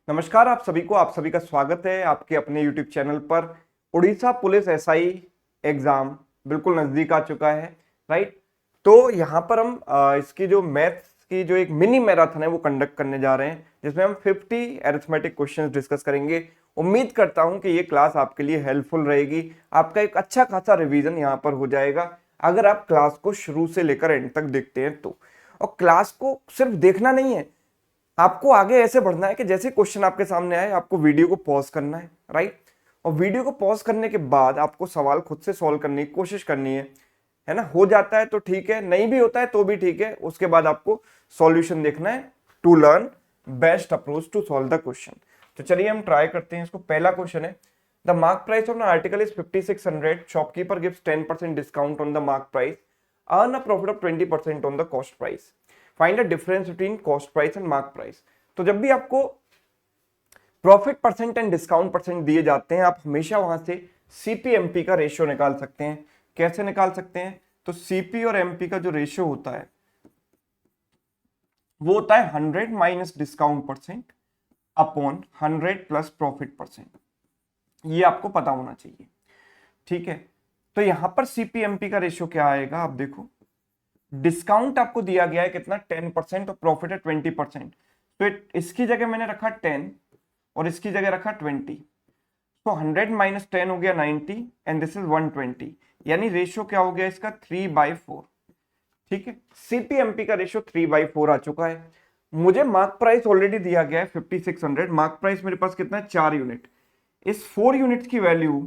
नमस्कार आप सभी का स्वागत है आपके अपने YouTube चैनल पर। उड़ीसा पुलिस एसआई एग्जाम बिल्कुल नजदीक आ चुका है, राइट। तो यहाँ पर हम इसकी जो मैथ्स की जो एक मिनी मैराथन है वो कंडक्ट करने जा रहे हैं, जिसमें हम 50 अरिथमेटिक क्वेश्चंस डिस्कस करेंगे। उम्मीद करता हूं कि ये क्लास आपके लिए हेल्पफुल रहेगी, आपका एक अच्छा खासा रिवीजन यहाँ पर हो जाएगा अगर आप क्लास को शुरू से लेकर एंड तक देखते हैं तो। और क्लास को सिर्फ देखना नहीं है, आपको आगे ऐसे बढ़ना है कि जैसे क्वेश्चन आपके सामने आए आपको वीडियो को पॉज करना है, राइट। और वीडियो को पॉज करने के बाद आपको सवाल खुद से सॉल्व करने की कोशिश करनी है ना। हो जाता है तो ठीक है, नहीं भी होता है तो भी ठीक है, उसके बाद आपको सॉल्यूशन देखना है to learn best approach to solve the question. तो चलिए हम ट्राई करते हैं इसको। पहला क्वेश्चन है, the mark price of an article is 5600, shopkeeper gives 10% discount on the mark price, earn a profit of 20% on the cost price, find the difference between cost price and mark price. तो जब भी आपको profit percent and discount percent दिए जाते हैं, आप हमेशा वहां से सीपीएमपी का रेशियो निकाल सकते हैं। कैसे निकाल सकते हैं? तो सीपी और एमपी का जो रेशियो होता है वो होता है 100 minus discount percent upon 100 plus profit percent. ये आपको पता होना चाहिए, ठीक है। तो यहां पर सीपीएमपी का रेशियो क्या आएगा, आप देखो। डिस्काउंट आपको दिया गया है कितना, 10%, और प्रॉफिट है 20%। तो इसकी जगह मैंने रखा 10 और इसकी जगह रखा 20। तो 100 माइनस 10 हो गया 90 एंड दिस इज 120, यानी रेशियो क्या हो गया इसका 3/4, ठीक है। सीपीएमपी का रेशियो 3/4 आ चुका है। मुझे मार्क प्राइस ऑलरेडी दिया गया है 5600। मार्क प्राइस मेरे पास कितना है, 4 यूनिट। इस 4 यूनिट्स की वैल्यू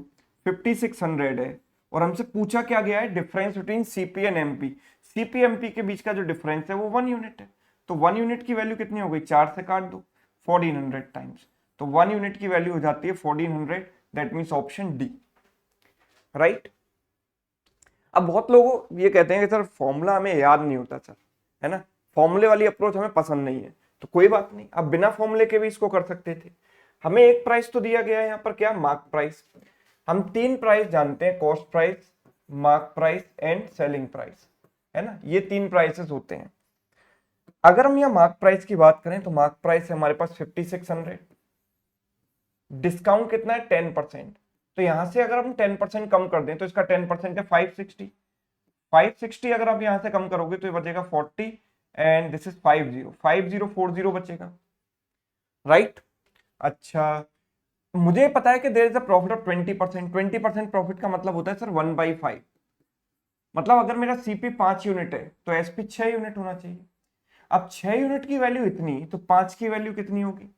5600 है और हमसे पूछा क्या गया है, difference between CP and MP. CP MP के बीच का जो डिफरेंस है वो 1 यूनिट है। तो 1 यूनिट की वैल्यू कितनी हो गई, 4 से काट दो, 1400 टाइम्स। तो 1 यूनिट की वैल्यू हो जाती है 1400, that means option D, right. अब बहुत लोग ये कहते हैं कि सर फॉर्मूला हमें याद नहीं होता सर, है ना, फॉर्मूले वाली अप्रोच हमें पसंद नहीं है। तो कोई बात नहीं, आप बिना फॉर्मूले के भी इसको कर सकते थे। हमें एक प्राइस तो दिया गया है यहाँ पर, क्या, मार्क प्राइस। हम 3 प्राइस जानते हैं, cost price, mark price and selling price, है ना। ये 3 प्राइसेस होते हैं। अगर हम यहाँ मार्क प्राइस की बात करें तो मार्क प्राइस है हमारे पास 5600, डिस्काउंट कितना है 10%। तो यहां से अगर हम 10% कम कर दें तो इसका 10% है 560। 560 अगर आप यहां से कम करोगे तो ये बचेगा 40 एंड दिस इज 5040 बचेगा, राइट। अच्छा, मुझे पता है कि there is a profit of 20%। 20% profit का मतलब होता है सर 1/5। मतलब अगर मेरा सीपी 5 यूनिट है तो एसपी 6 यूनिट होना चाहिए। अब 6 यूनिट की वैल्यू इतनी, तो 5 की वैल्यू कितनी होगी।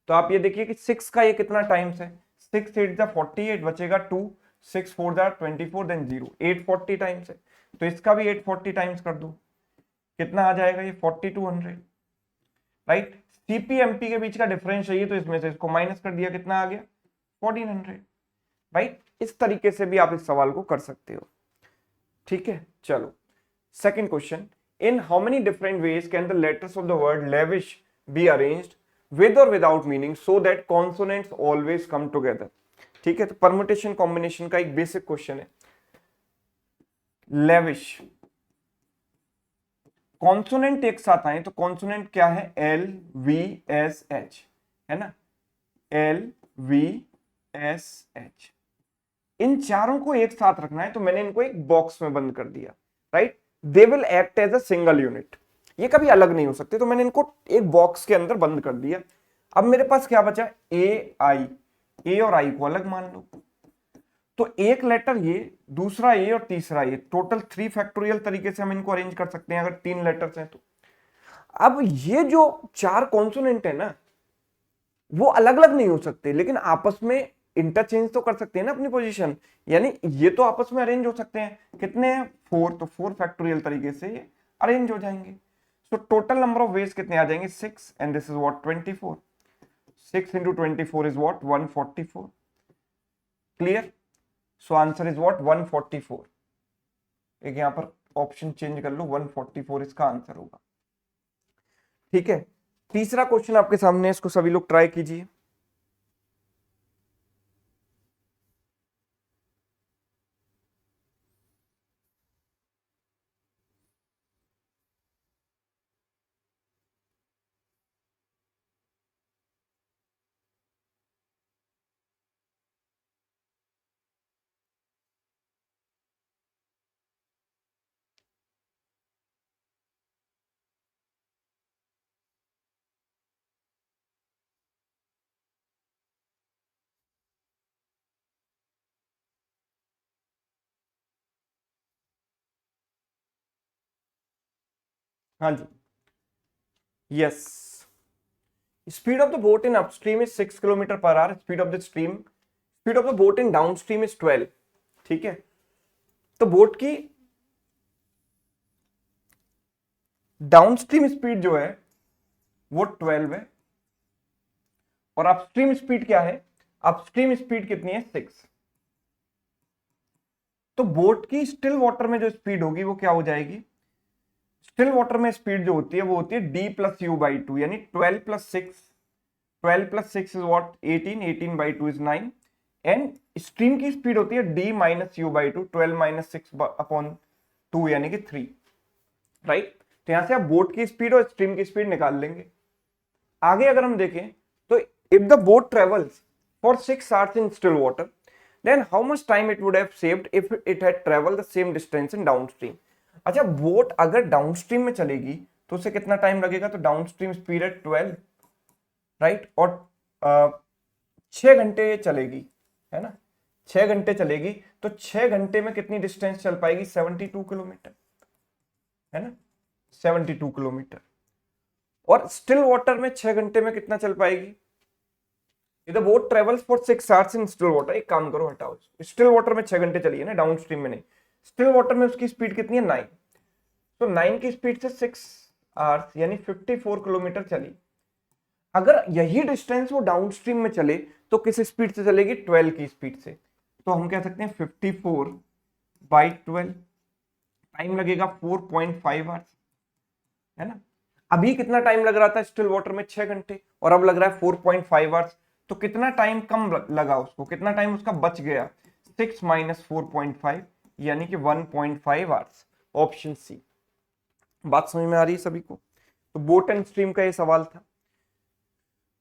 तो आप ये देखिए कि 6 का ये कितना टाइम्स है, 6 8 जा 48 बचेगा 2, 6 4 जा 24 देन 0, 840 टाइम्स है। तो इसका भी 840 टाइम्स कर दो, कितना आ जाएगा ये 4200, राइट। सीपीएमपी के बीच का डिफरेंस चाहिए तो इसमें से इसको माइनस कर दिया, कितना आ गया 1400, राइट। इस तरीके से भी आप इस सवाल को कर सकते हो, ठीक है। चलो second question, in how many different ways can the letters of the word lavish be arranged with और without meaning so that consonants always come together. ठीक है, तो परमुटेशन कॉम्बिनेशन का एक बेसिक क्वेश्चन है। लेविश, कॉन्सोनेंट एक साथ आए तो कॉन्सोनेंट क्या है, एल वी एस एच, है ना, एल वी एस एच। इन चारों को एक साथ रखना है तो मैंने इनको एक बॉक्स में बंद कर दिया, right. They will act as a single unit, ये कभी अलग नहीं हो सकते, तो मैंने इनको एक बॉक्स के अंदर बंद कर दिया। अब मेरे पास क्या बचा, ए आई, ए और आई को अलग मान लो। तो एक लेटर ये, दूसरा ए और तीसरा ये, टोटल 3 फैक्टोरियल तरीके से हम इनको अरेंज कर सकते हैं अगर 3 लेटर्स हैं तो। अब ये जो 4 कॉन्सोनेंट है ना, वो अलग अलग नहीं हो सकते लेकिन आपस में इंटरचेंज तो कर सकते हैं ना अपनी पोजीशन, यानी ये तो आपस में अरेंज हो सकते हैं। कितने हैं, 4, तो 4 फैक्टोरियल तरीके से ये अरेंज हो जाएंगे। So total number of ways कितने आ जाएंगे, 6 and this is what 24। 6 into 24 is what 144। Clear, so answer is what 144। एक यहां पर ऑप्शन चेंज कर लो, 144 इसका आंसर होगा, ठीक है। तीसरा क्वेश्चन आपके सामने, इसको सभी लोग ट्राई कीजिए। हाँ जी, yes. Speed of the boat in upstream is 6 kilometre per hour, speed of the stream, speed of the boat in downstream is 12। ठीक है, तो बोट की डाउनस्ट्रीम स्पीड जो है वो 12 है, और अपस्ट्रीम स्पीड क्या है, अपस्ट्रीम स्पीड कितनी है, 6। तो बोट की स्टिल वाटर में जो स्पीड होगी वो क्या हो जाएगी, स्टिल वाटर में स्पीड जो होती है वो होती है D plus you by two, यानी 12 plus 6, 12 plus 6 is what, 18, 18 by two is 9, and stream की स्पीड होती है D minus you by two, 12 minus 6 upon 2 यानी कि 3, राइट। तो यहां से आप बोट की स्पीड और स्ट्रीम की स्पीड निकाल लेंगे। आगे अगर हम देखें तो if the boat travels for 6 hours in still water, then how much time it would have saved if it had traveled the same distance in downstream। अच्छा, बोट अगर डाउनस्ट्रीम में चलेगी तो उसे कितना टाइम लगेगा, तो डाउनस्ट्रीम स्पीड है 12, राइट, और 6 घंटे चलेगी, है ना, 6 घंटे चलेगी, तो 6 घंटे में कितनी डिस्टेंस चल पाएगी, 72 किलोमीटर, है ना, 72 किलोमीटर। और स्टिल वाटर में 6 घंटे में कितना चल पाएगी, the boat travels for 6 hours in still water, एक काम करो हटाओ, स्टिल वाटर में 6 घंटे चली है ना, डाउन स्ट्रीम में नहीं, स्टिल वाटर में उसकी स्पीड कितनी है, 9, तो 9 की स्पीड से 6 आवर्स यानी 54 किलोमीटर चली। अगर यही डिस्टेंस वो डाउन स्ट्रीम में चले तो किस स्पीड से चलेगी, 12 की स्पीड से, तो हम कह सकते हैं 54 बाई 12, टाइम लगेगा 4.5 आवर्स, है ना। अभी कितना टाइम लग रहा था स्टिल वाटर में, 6 घंटे, और अब लग रहा है 4.5 आवर्स, तो कितना टाइम कम लगा उसको, कितना टाइम उसका बच गया, 6 माइनस 4.5 यानी कि 1.5 आवर्स, ऑप्शन सी। बात समझ में आ रही है सभी को। तो बोट एंड स्ट्रीम का ये सवाल था।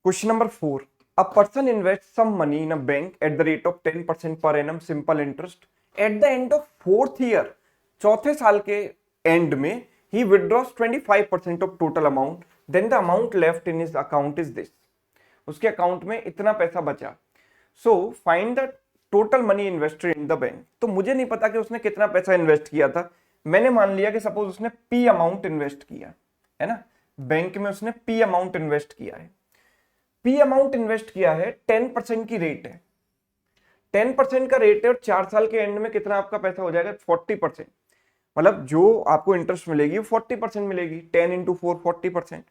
Question number 4, a person invest some money in a bank at the rate of 10% per annum simple interest, at the end of 4th year, चौथे साल के एंड में he withdraws 25% of total amount, then the amount left in his account is this। उसके account में इतना पैसा बचा, सो find the total money invested in the bank. तो मुझे नहीं पता कि उसने कितना पैसा इन्वेस्ट किया था, मैंने मान लिया कि सपोज उसने पी अमाउंट इन्वेस्ट किया है ना, बैंक में उसने पी अमाउंट इन्वेस्ट किया है, पी अमाउंट इन्वेस्ट किया है, 10% की रेट है, 10% का रेट है, और 4 साल के एंड में कितना आपका पैसा हो जाएगा, 40%, मतलब जो आपको इंटरेस्ट मिलेगी वो 40% मिलेगी, 10 इंटू 4 40%,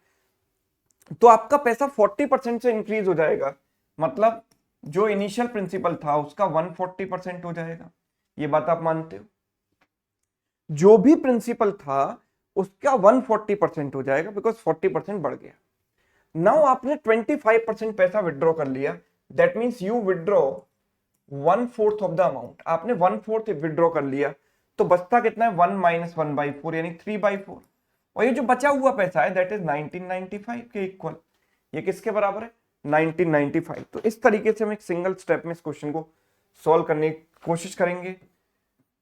तो आपका पैसा 40% से इंक्रीज हो जाएगा, मतलब जो इनिशियल प्रिंसिपल था उसका 140% हो जाएगा। ये बात आप मानते हो, जो भी प्रिंसिपल था उसका 140% हो जाएगा, बिकॉज 40% बढ़ गया। नाउ आपने 25% पैसा विड्रॉ कर लिया, that means you withdraw 1/4 of the amount, आपने 1/4 विड्रॉ कर लिया, तो बचता कितना है, 1 माइनस 1/4 यानी 3/4, और ये जो बचा हुआ पैसा है दैट इज 1995 के इक्वल। ये किसके बराबर है, 1995। तो इस तरीके से हम एक सिंगल स्टेप में इस क्वेश्चन को सॉल्व करने की कोशिश करेंगे।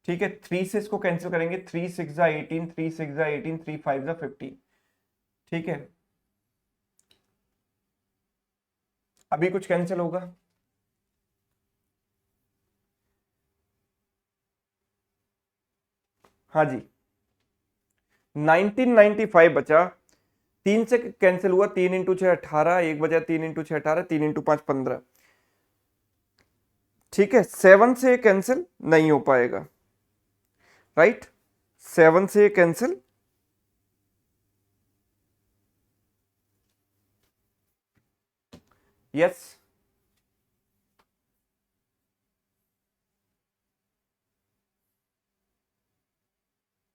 ठीक है, 3 से इसको कैंसिल करेंगे, 3 6 18, 3 6 18, 3 5 15। ठीक है, अभी कुछ कैंसिल होगा, हाँ जी, 1995 बचा, 3 से कैंसिल हुआ, 3 इंटू 6 18, 1 बचा, 3 इंटू 6 18, 3 इंटू 5 15। ठीक है, 7 से कैंसिल नहीं हो पाएगा, राइट, 7 से कैंसिल, यस,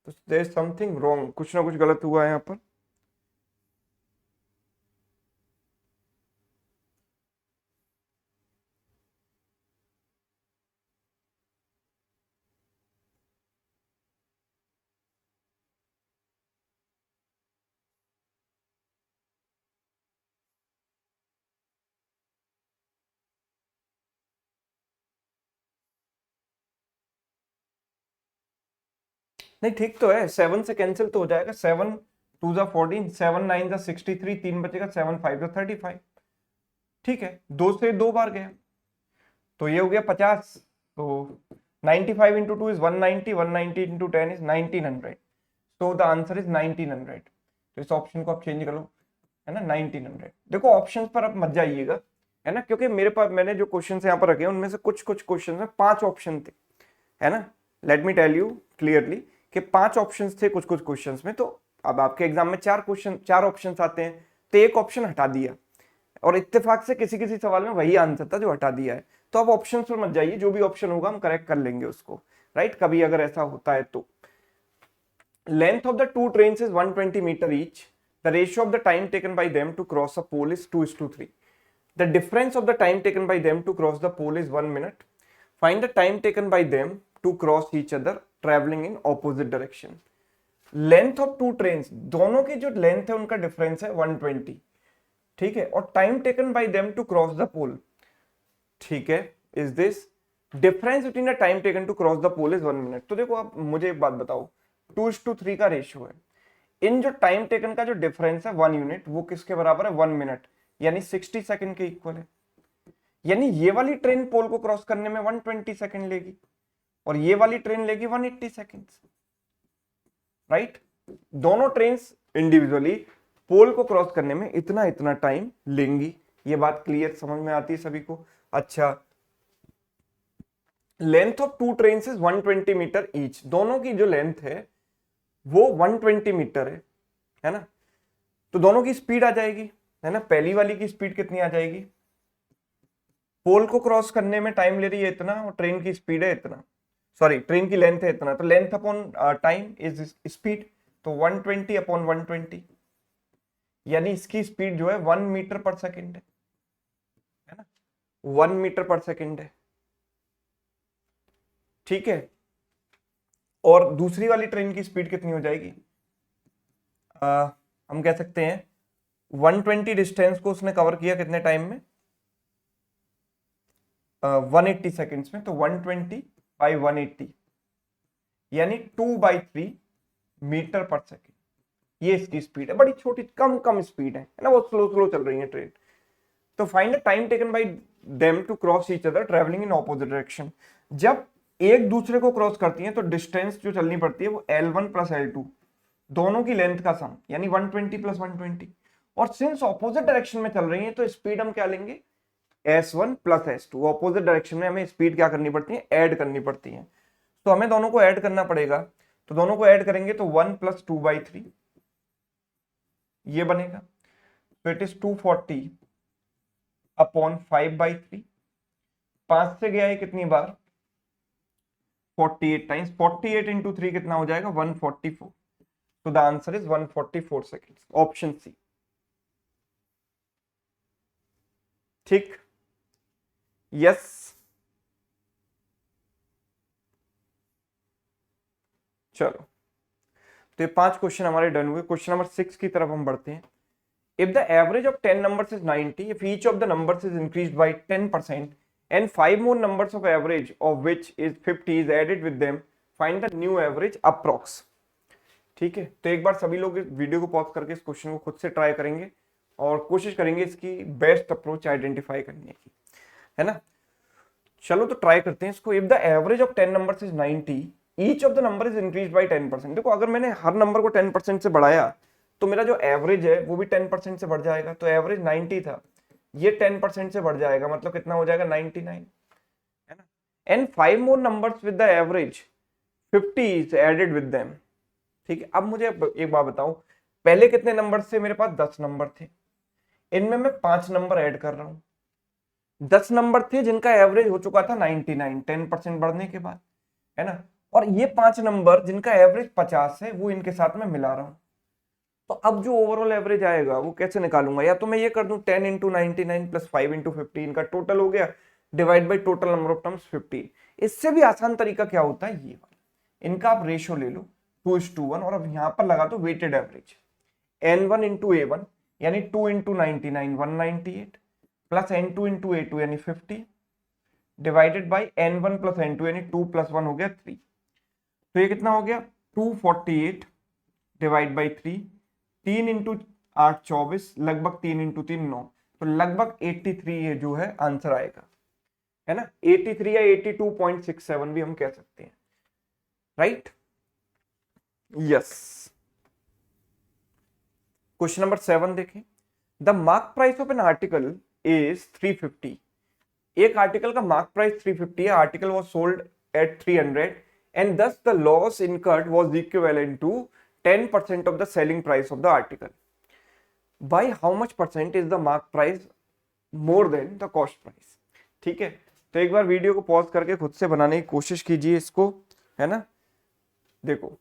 तो देयर इज समथिंग रॉन्ग, कुछ ना कुछ गलत हुआ है यहाँ पर। नहीं ठीक तो है, 7 से कैंसिल तो हो जाएगा, 7 2 जा 14, 7 9 जा 63, 3 बचेगा, 7 5 जा 35। ठीक है, 2 से 2 बार गया, तो ये हो गया 50, तो 95 into 2 is 190, 190 into 10 is 1900, so the answer is 1900। तो इस ऑप्शन को आप चेंज कर लो, है ना 1900। देखो ऑप्शन पर आप मत जाइएगा, है ना, क्योंकि मेरे पास मैंने जो क्वेश्चन यहाँ पर रखे हैं उनमें से कुछ कुछ क्वेश्चन में 5 ऑप्शन थे, है ना। Let me tell you clearly कि 5 ऑप्शन थे कुछ कुछ क्वेश्चन में। तो अब आपके एग्जाम में 4 ऑप्शन आते हैं, तो एक ऑप्शन हटा दिया और इत्तेफाक से किसी किसी सवाल में वही आंसर था जो हटा दिया है। तो अब ऑप्शन पर मत जाइए, जो भी ऑप्शन होगा हम करेक्ट कर लेंगे उसको, राइट। कभी अगर ऐसा होता है तो length of the two trains is 120 metre each, the ratio of the time taken by them to cross a pole is 2:3, the difference of the time taken by them to cross the pole is 1 minute, find the time taken by them to cross each other travelling in opposite direction. Length of two trains, दोनों की जो length है उनका difference है 120, ठीक है, और time taken by them to cross the pole, ठीक है, is this difference between the time taken to cross the pole is 1 minute. तो देखो आप मुझे एक बात बताओ, 2:3 का रेशियो है, इन जो टाइम टेकन का जो डिफरेंस है 1 यूनिट, वो किसके बराबर है 1 मिनट, यानी 60 सेकंड के इक्वल है। यानी ये वाली ट्रेन पोल को क्रॉस करने में 120 सेकंड लेगी और ये वाली ट्रेन लेगी 180 सेकंड्स, राइट। दोनों ट्रेन इंडिविजुअली पोल को क्रॉस करने में इतना इतना टाइम लेंगी। ये बात क्लियर समझ में आती है सभी को? अच्छा, length of two train is 120 metre each, दोनों की जो लेंथ है वो 120 मीटर है ना। तो दोनों की स्पीड आ जाएगी, है ना। पहली वाली की स्पीड कितनी आ जाएगी, पोल को क्रॉस करने में टाइम ले रही है इतना और ट्रेन की स्पीड है इतना, सॉरी ट्रेन की लेंथ है इतना, तो length upon time is speed, तो 120 अपॉन 120, यानी इसकी स्पीड जो है 1 मीटर पर सेकेंड है ना, 1 मीटर पर सेकेंड है, ठीक है। और दूसरी वाली ट्रेन की स्पीड कितनी हो जाएगी, हम कह सकते हैं 120 डिस्टेंस को उसने कवर किया कितने टाइम में, 180 सेकेंड्स में, तो 120 बाई 180 यानी 2/3 मीटर पर सेकेंड, ये इसकी स्पीड है। बड़ी छोटी कम कम स्पीड है ना, वो स्लो स्लो चल रही है ट्रेन। तो find the time taken by them to cross each other travelling in opposite direction. जब एक दूसरे को क्रॉस करती हैं तो डिस्टेंस जो चलनी पड़ती है वो L1 प्लस L2, दोनों की लेंथ का सम, यानी 120 प्लस 120। और सिंस ऑपोजिट डायरेक्शन में चल रही है तो स्पीड हम क्या लेंगे, S1 plus S2। Opposite direction में हमें स्पीड क्या करनी पड़ती है, ऐड करनी पड़ती है। तो हमें दोनों को ऐड करना पड़ेगा, तो दोनों को ऐड करेंगे तो 1 प्लस 2/3 ये बनेगा, तो इट इज 240 अपॉन 5/3। 5 से गया है कितनी बार, 48 टाइम्स, 48 इंटू 3 कितना हो जाएगा, 144। तो the answer is 144 seconds, option C, ठीक। यस, चलो तो ये 5 क्वेश्चन हमारे डन हुए। क्वेश्चन नंबर 6 की तरफ हम बढ़ते हैं। If the average of 10 numbers is 90, if each of the numbers is increased by 10% and 5 more numbers of average of which is 50 is added with them, find the new average approx। ठीक है, तो एक बार सभी लोग इस video को pause करके इस क्वेश्चन को खुद से ट्राई करेंगे और कोशिश करेंगे इसकी बेस्ट अप्रोच आइडेंटिफाई करने की, है ना। चलो तो ट्राई करते हैं इसको। If the average of 10 numbers is 90, each of the number is increased by 10%। देखो अगर मैंने हर नंबर को 10% से बढ़ाया तो मेरा जो एवरेज है वो भी 10% से बढ़ जाएगा। तो एवरेज 90 था, ये 10% से बढ़ जाएगा, मतलब कितना हो जाएगा 99, है ना। And 5 more numbers with the average 50 is added with them। ठीक है, अब मुझे एक बात बताओ, पहले कितने नंबर थे मेरे पास, 10 नंबर थे, इनमें मैं 5 नंबर ऐड कर रहा हूं। 10 नंबर थे जिनका एवरेज हो चुका था 99 10% बढ़ने के बाद, है ना। और ये 5 नंबर जिनका एवरेज 50 है वो इनके साथ में मिला रहा हूं। तो अब जो ओवरऑल एवरेज आएगा वो कैसे निकालूंगा, या तो मैं ये कर दूं 10 इंटू 99 प्लस 5 इंटू 50 का टोटल हो गया, divide by total number of terms 50। इससे भी आसान तरीका क्या होता है, ये वाला, इनका आप रेशियो ले लो 2:1 और अब यहां पर लगा दो weighted average, N1 into A1 यानी 2 into 99 198 plus N2 into A2 यानी 50 divided by N1 plus N2 यानी 2 प्लस 1 हो गया 3। तो ये कितना हो गया 248 डिवाइड बाई 3, 3 इंटू 8 24, लगभग 3 इंटू 3 9, तो लगभग 83 ये जो है आंसर आएगा, है ना। 83 या 82.67 भी हम कह सकते हैं, राइट। यस, क्वेश्चन नंबर 7 देखें, the mark price of an article is 350। एक आर्टिकल का मार्क प्राइस 350 है, article was sold at 300 and thus the loss incurred was equivalent to 10% of the selling price of the article. By how much percent is the mark price more than the cost price? ठीक है, तो एक बार video को pause करके खुद से बनाने की कोशिश कीजिए इसको, है ना। देखो,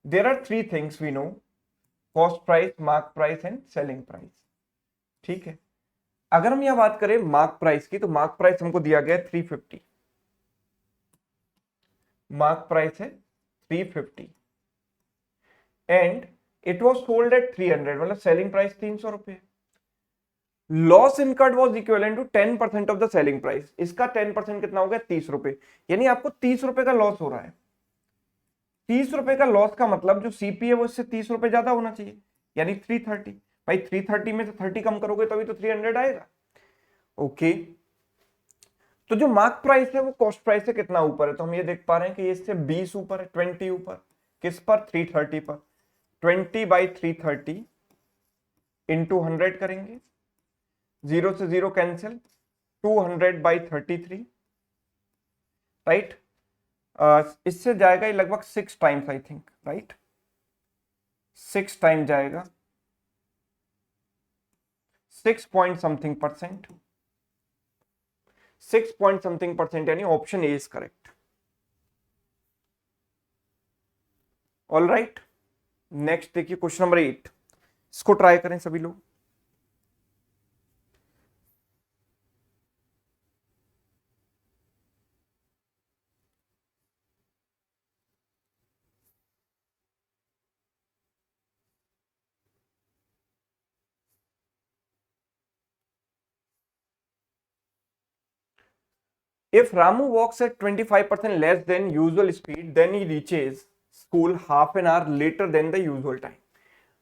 there are three things we know: cost price, mark price and selling price। ठीक है, अगर हम यह बात करें मार्क प्राइस की, तो मार्क प्राइस हमको दिया गया 350, मार्क प्राइस है 350 and it was sold at 300, मतलब सेलिंग प्राइस 300 रुपए। Loss incurred was equivalent to 10% of the selling price. इसका 10% कितना हो गया? 30 रुपए। यानी आपको 30 रुपए का लॉस हो रहा है। 30 रुपए का लॉस का मतलब जो सीपी है वो इससे 30 रुपए ज्यादा होना चाहिए, यानी 330। भाई 330 में से 30 कम करोगे तभी तो 300 आएगा। ओके, तो जो मार्क प्राइस है वो कॉस्ट प्राइस से कितना ऊपर है? तो हम ये देख पा रहे हैं कि ये इससे 20 ऊपर है, 20 ऊपर। किस पर? 330 पर। 20/330 इंटू 100 करेंगे, 0 से 0 कैंसिल, 200/33, राइट। इससे जाएगा ये लगभग 6 times, I think, right, 6 time जाएगा, 6 point something percent, 6 point something percent, यानी option A is correct. All right, next देखिए क्वेश्चन नंबर 8, इसको ट्राई करें सभी लोग। If Ramu walks at 25% less than usual speed, then he reaches school half an hour later than the usual time.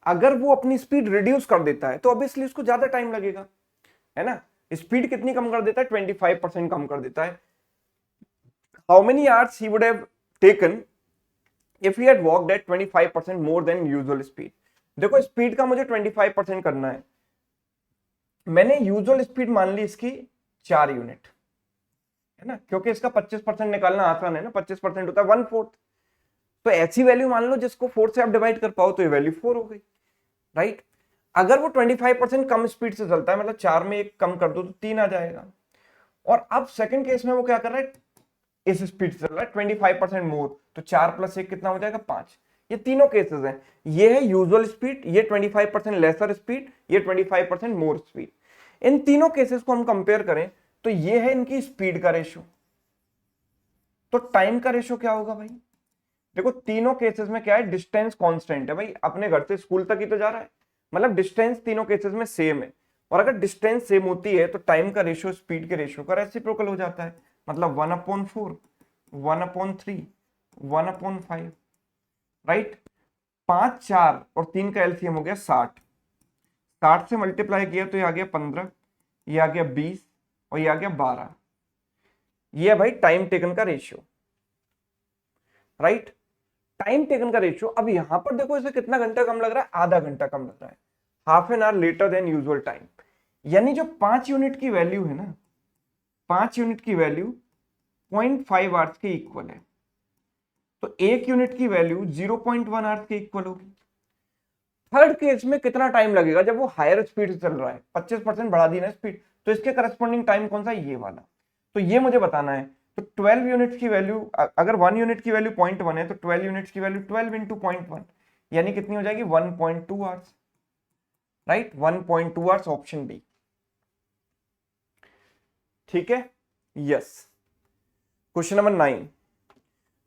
अगर वो अपनी speed reduce कर देता है तो ऑब्वियसली उसको ज्यादा टाइम लगेगा, है ना। स्पीड कितनी कम कर देता है? 25% कम कर देता है। How many hours he would have taken if he had walked at 25% more than usual speed. देखो, स्पीड का मुझे 25% करना है, मैंने यूजुअल स्पीड मान ली इसकी 4 यूनिट, है ना, क्योंकि इसका 25% निकालना आसान है ना, 25% होता है 1/4। तो ऐसी वैल्यू मान लो जिसको 4 से आप डिवाइड कर पाओ, तो ये वैल्यू 4 हो गई, राइट। अगर वो 25% कम स्पीड से चलता है, मतलब 4 में 1 कम कर दो तो 3 आ जाएगा। और अब सेकंड केस में वो क्या कर रहा है? इस स्पीड से चल रहा है 25% मोर, तो 4 + 1 कितना हो जाएगा? 5। ये तीनों केसेस हैं, ये है यूजुअल स्पीड, ये 25% लेसर स्पीड, ये 25% मोर स्पीड। इन तीनों केसेस को हम कंपेयर करें तो ये है इनकी स्पीड का रेशियो। तो टाइम का रेशियो क्या होगा भाई? देखो, तीनों केसेस में क्या है? डिस्टेंस कांस्टेंट है भाई, अपने घर से स्कूल तक ही तो जा रहा है, मतलब डिस्टेंस तीनों केसेस में सेम है। और अगर डिस्टेंस सेम होती है तो टाइम का रेशियो स्पीड के रेशियो का रेसिप्रोकल हो जाता है, मतलब 1/4, 1/3, 1/5, राइट। 5, 4 और 3 का एलसीएम हो गया 60। 60 से मल्टीप्लाई किया तो ये आ गया 15, ये आ गया 20 और ये आ गया 12। ये है भाई टाइम टेकन का रेशियो, राइट। टाइम टेकन का रेशियो। अब यहां पर देखो इसे कितना घंटा कम लग रहा है? आधा घंटा कम लग रहा है, half an hour later than usual time. यानी जो 5 यूनिट की वैल्यू है ना, 5 यूनिट की वैल्यू 0.5 आवर्स के इक्वल है, तो 1 यूनिट की वैल्यू 0.1 आवर्स के इक्वल होगी। थर्ड केस में कितना टाइम लगेगा? जब वो हायर स्पीड से चल रहा है, 25% बढ़ा दी ना स्पीड, तो इसके करस्पॉन्डिंग टाइम कौन सा? ये वाला। तो ये मुझे बताना है। तो 12 यूनिट्स की वैल्यू, अगर 1 यूनिट की वैल्यू 0.1 है तो 12 यूनिट्स की वैल्यू 12 इंटू 0.1, यानी कितनी हो जाएगी? 1.2 hours, right, 1.2 hours, option B. ठीक है, yes. Question number 9,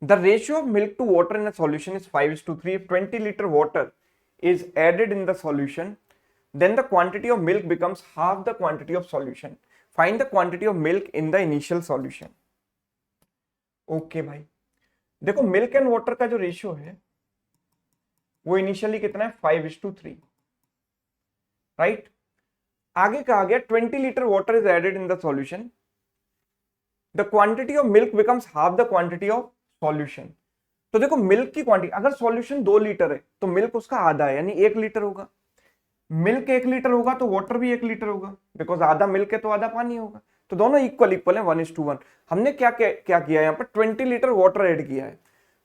the ratio of milk to water in a solution is 5:3। If 20 liter water is added in the solution, then the quantity of milk becomes half the quantity of solution. Find the quantity of milk in the initial solution. Okay भाई, देखो milk and water का जो ratio है वो initially कितना है? 5:3, right. आगे कहा गया 20 litre water is added in the solution, the quantity of milk becomes half the quantity of solution. तो देखो मिल्क की क्वांटिटी, अगर सॉल्यूशन 2 लीटर है तो मिल्क उसका आधा है, यानी 1 लीटर होगा। मिल्क 1 लीटर होगा तो वाटर भी 1 लीटर होगा, बिकॉज आधा मिल्क है तो आधा पानी होगा। तो दोनों इक्वल इक्वल है, 1:1। हमने क्या क्या, क्या किया है यहाँ पर, 20 लीटर वाटर ऐड किया है।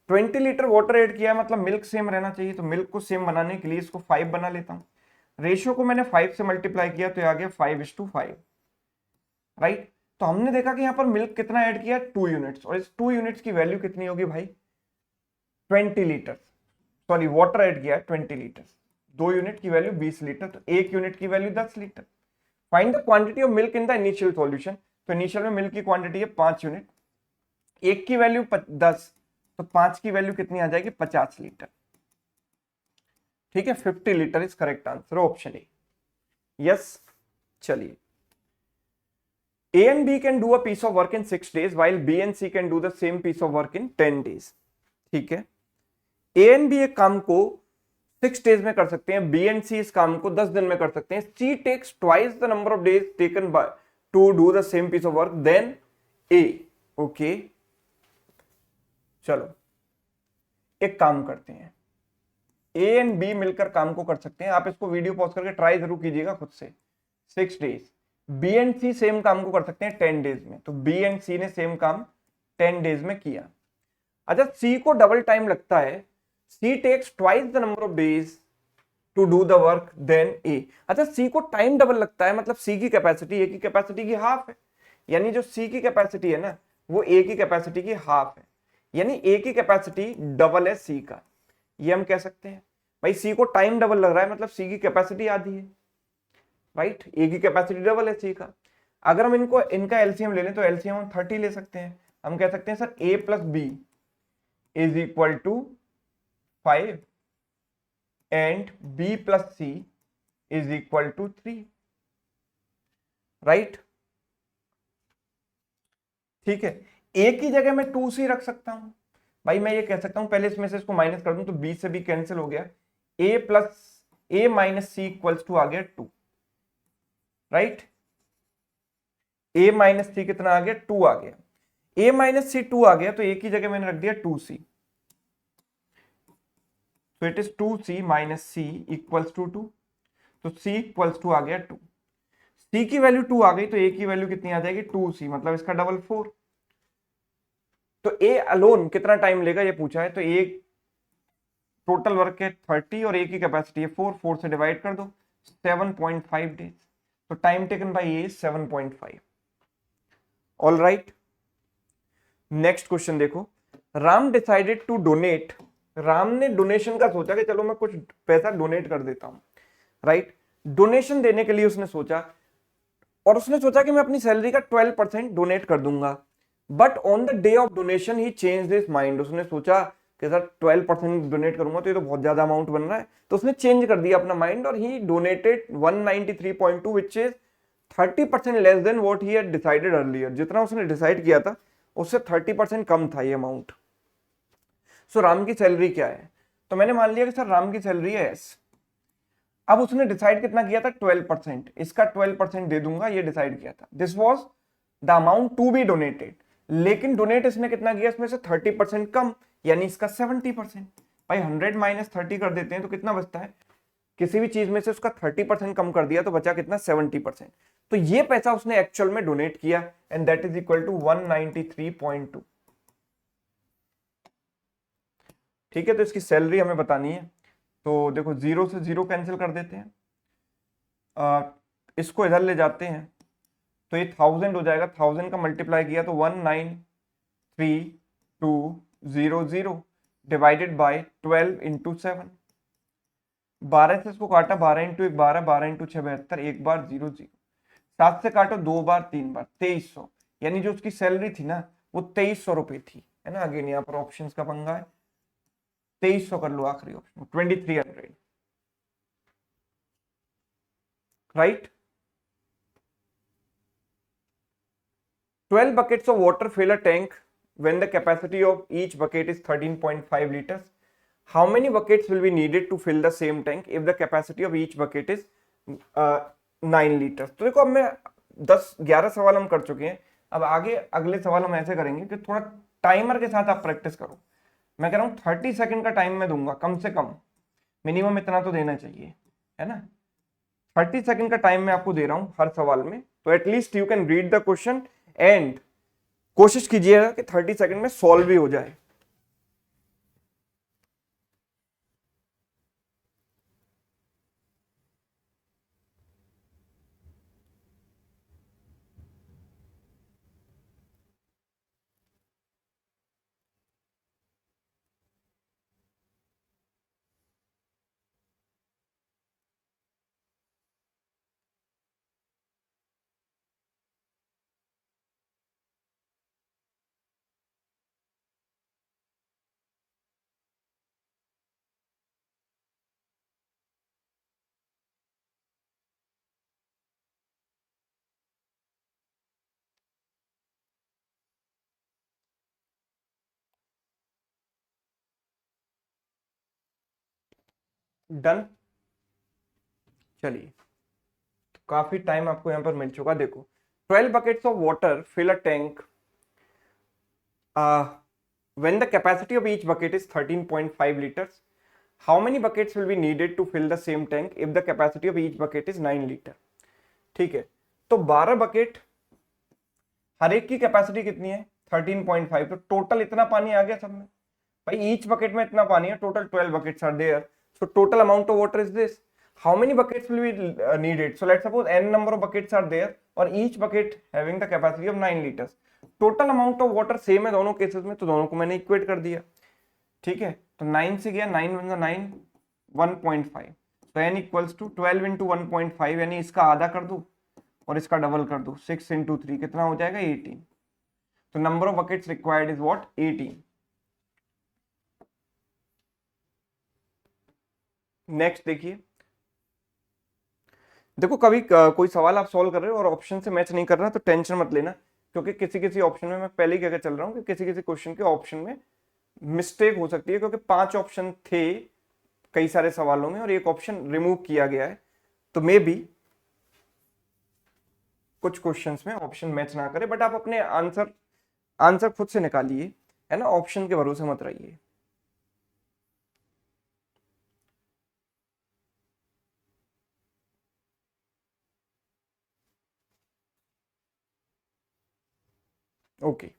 20 लीटर वाटर ऐड किया है मतलब मिल्क सेम रहना चाहिए, तो मिल्क को सेम बनाने के लिए इसको 5 बना लेता हूँ। रेशियो को मैंने 5 से मल्टीप्लाई किया तो आ गया 5:5, राइट। तो हमने देखा कि यहाँ पर मिल्क कितना ऐड किया, 2 यूनिट्स, और इस 2 यूनिट्स की वैल्यू कितनी होगी भाई, 20 लीटर। सॉरी, वाटर ऐड किया है 20 लीटर, 2 यूनिट की वैल्यू 20 लीटर, तो 1 यूनिट की value 10 litre. Find the quantity of milk in the initial solution. तो इनिशियल में मिल्क की क्वांटिटी है 5 यूनिट, 1 की वैल्यू 10, तो 5 की वैल्यू कितनी आ जाएगी, 50 लीटर। ठीक है, 50 litre is correct answer, option A. Yes, चलिए। A and B can do a piece of work in 6 days while B and C can do the same piece of work in 10 days. ठीक है, A and B एक काम को 6 days में कर सकते हैं, B and C इस काम को 10 दिन में कर सकते हैं। C takes twice the number of days taken by to do the same piece of work than A. Okay, चलो एक काम करते हैं, A and B मिलकर काम को कर सकते हैं। आप इसको वीडियो पॉज करके ट्राई जरूर कीजिएगा खुद से। 6 days. B and C same काम को कर सकते हैं 10 डेज में, तो बी एंड सी ने सेम काम 10 डेज में किया। अच्छा, सी को डबल टाइम लगता है, C takes twice the number of days to do the work than A. अच्छा, सी को टाइम डबल लगता है, मतलब सी की कैपेसिटी ए की कैपेसिटी की हाफ है, यानी जो सी की कैपेसिटी है ना वो ए की कैपेसिटी की हाफ है, यानी ए की कैपेसिटी डबल है सी का। ये हम कह सकते हैं भाई सी को टाइम डबल लग रहा है मतलब सी की कैपेसिटी आधी है, राइट। ए की कैपेसिटी डबल है सी का। अगर हम इनका एलसीएम ले लें तो एलसीएम हम 30 ले सकते हैं। हम कह सकते हैं sir A plus B is equal to 5 and B plus C is equal to 3, right. ठीक है, ए की जगह मैं 2c रख सकता हूं भाई। मैं ये कह सकता हूं, पहले इसमें से इसको माइनस कर दूं तो बी से बी कैंसिल हो गया, A plus A minus C equals to आ गया 2, राइट। a माइनस सी कितना आ गया, 2 आ गया। a माइनस सी 2 आ गया तो a की जगह मैंने रख दिया 2c, तो it is 2c minus C equals to 2, तो c इक्वल्स टू आ गया 2। c की वैल्यू 2 आ गई तो a की वैल्यू कितनी आ जाएगी, 2c, मतलब इसका डबल 4। तो a अलोन कितना टाइम लेगा ये पूछा है, तो a टोटल वर्क है 30 और a की कैपेसिटी है 4 से डिवाइड कर दो, 7.5 डेज। तो time taken by A 7.5। All right, next question देखो। Ram decided to donate, Ram ने डोनेशन का सोचा कि चलो मैं कुछ पैसा डोनेट कर देता हूं, राइट। डोनेशन देने के लिए उसने सोचा, और उसने सोचा कि मैं अपनी सैलरी का 12% डोनेट कर दूंगा। But on the day of donation he change his mind. उसने सोचा कि सर 12% डोनेट करूंगा तो ये तो बहुत ज्यादा अमाउंट बन रहा है, तो उसने चेंज कर दिया अपना माइंड और he donated 193.2 which is 30% less than what he had decided earlier. जितना उसने डिसाइड किया था उससे 30% कम था ये अमाउंट। सो राम की सैलरी क्या है, तो मैंने मान लिया कि सर राम की सैलरी है एस। अब उसने डिसाइड कितना किया था, 12%, इसका 12% दे दूंगा, ये डिसाइड किया था। This was the amount to be donated, लेकिन डोनेट इसने कितना किया, इसमें से 30% कम, यानी इसका 70%। भाई 100 माइनस 30 कर देते हैं तो कितना बचता है, किसी भी चीज में से उसका 30% कम कर दिया तो बचा कितना, 70%। तो ये पैसा उसने एक्चुअल में डोनेट किया and that is equal to 193.2। ठीक है, तो इसकी सैलरी हमें बतानी है, तो देखो 0 से 0 कैंसिल कर देते हैं, इसको इधर ले जाते हैं तो ये 1000 हो जाएगा। 1000 का मल्टीप्लाई किया तो 193,200 डिवाइडेड बाय 12 इंटू 7। 12 से इसको काटा, 12 इंटू 1 12, 12 इंटू 6 72, एक बार 0 0। 7 से काटो 2 बार 3 बार, 2300, यानी जो उसकी सैलरी थी ना वो 2300 रुपए थी, है ना। अगेन यहाँ पर ऑप्शंस का पंगा है, 2300 कर लो आखिरी option, 2300, right. 12 buckets of water fill a tank when the capacity of each bucket is 13.5 liters. How many buckets will be needed to fill the same tank if the capacity of each bucket is 9 liters? तो देखो अब मैं 10-11 सवाल हम कर चुके हैं, अब आगे अगले सवाल हम ऐसे करेंगे कि थोड़ा टाइमर के साथ आप प्रैक्टिस करो। मैं कह रहा हूँ 30 सेकंड का टाइम मैं दूंगा कम से कम, मिनिमम इतना तो देना चाहिए, है ना। 30 सेकंड का टाइम मैं आपको दे रहा हूं हर सवाल में, तो at least you can read the question and कोशिश कीजिएगा कि 30 सेकंड में सॉल्व भी हो जाए। डन, चलिए, तो काफी टाइम आपको यहां पर मिल चुका। देखो 12 buckets of water fill a tank when the capacity of each bucket is 13.5 liters. How many buckets will be needed to fill the same tank if the capacity of each bucket is 9 liter? ठीक है, तो 12 bucket, हर एक की capacity कितनी है 13.5, तो total इतना पानी आ गया सब में। भाई ईच बकेट में इतना पानी है, total 12 buckets are there, so total amount of water is this. How many buckets will be needed? So let's suppose n number of buckets are there or each bucket having the capacity of 9 liters. Total amount of water same है दोनों cases में, तो दोनों को मैंने equate कर दिया। ठीक है, तो 9 से गया, 9 वन 9, 1.5, तो n इक्वल्स टू 12 इंटू 1.5, यानी इसका आधा कर दो और इसका डबल कर दो, 6 इंटू 3 कितना हो जाएगा 18। तो number of buckets required is what 18। Next देखिए, देखो कभी कोई सवाल आप सॉल्व कर रहे हो और ऑप्शन से मैच नहीं कर रहा तो टेंशन मत लेना, क्योंकि किसी किसी ऑप्शन में, मैं पहले ही कहकर चल रहा हूँ कि किसी किसी क्वेश्चन के ऑप्शन में मिस्टेक हो सकती है, क्योंकि 5 ऑप्शन थे कई सारे सवालों में और एक ऑप्शन रिमूव किया गया है, तो मे बी कुछ क्वेश्चंस में ऑप्शन मैच ना करे, बट आप अपने आंसर खुद से निकालिए, है ना, ऑप्शन के भरोसे मत रहिए। Okay,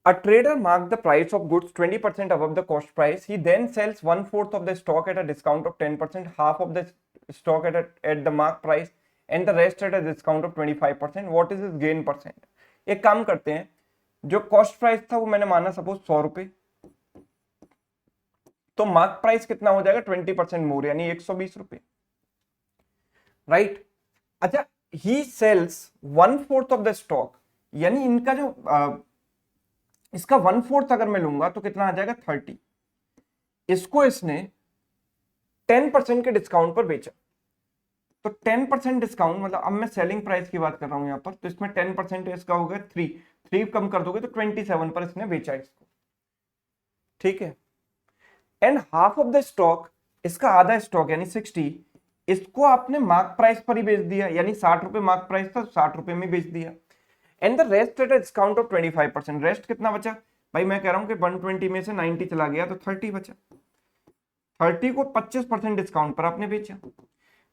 a trader marked the price of goods 20% above the cost price. He then sells 1/4 of the stock at a discount of 10%, half of the stock at the mark price, and the rest at a discount of 25%. What is his gain percent? एक काम करते हैं, जो cost price था वो मैंने माना suppose 100 रुपए, तो मार्क प्राइस कितना हो जाएगा 20% मोर, यानी 120 रुपए, राइट। अच्छा, ही सेल्स 1/4 ऑफ द स्टॉक, यानी इनका जो इसका 1/4 अगर मैं लूंगा तो कितना आ जाएगा 30, इसको इसने 10% के डिस्काउंट पर बेचा, तो 10% डिस्काउंट मतलब, अब मैं सेलिंग प्राइस की बात कर रहा हूं यहां पर, तो इसमें 10% इसका हो गया 3 कम कर दोगे तो 27 पर इसने बेचा इसको, ठीक है। And half of the stock, इसका आधा स्टॉक यानी 60, इसको आपने मार्क प्राइस पर ही बेच दिया, यानी 60 रुपए मार्क प्राइस था, 60 रुपए में बेच दिया। And the rest at a discount of 25%, rest कितना बचा भाई, मैं कह रहा हूं कि 120 में से 90 चला गया तो 30 बचा, 30 को 25% डिस्काउंट पर आपने बेचा,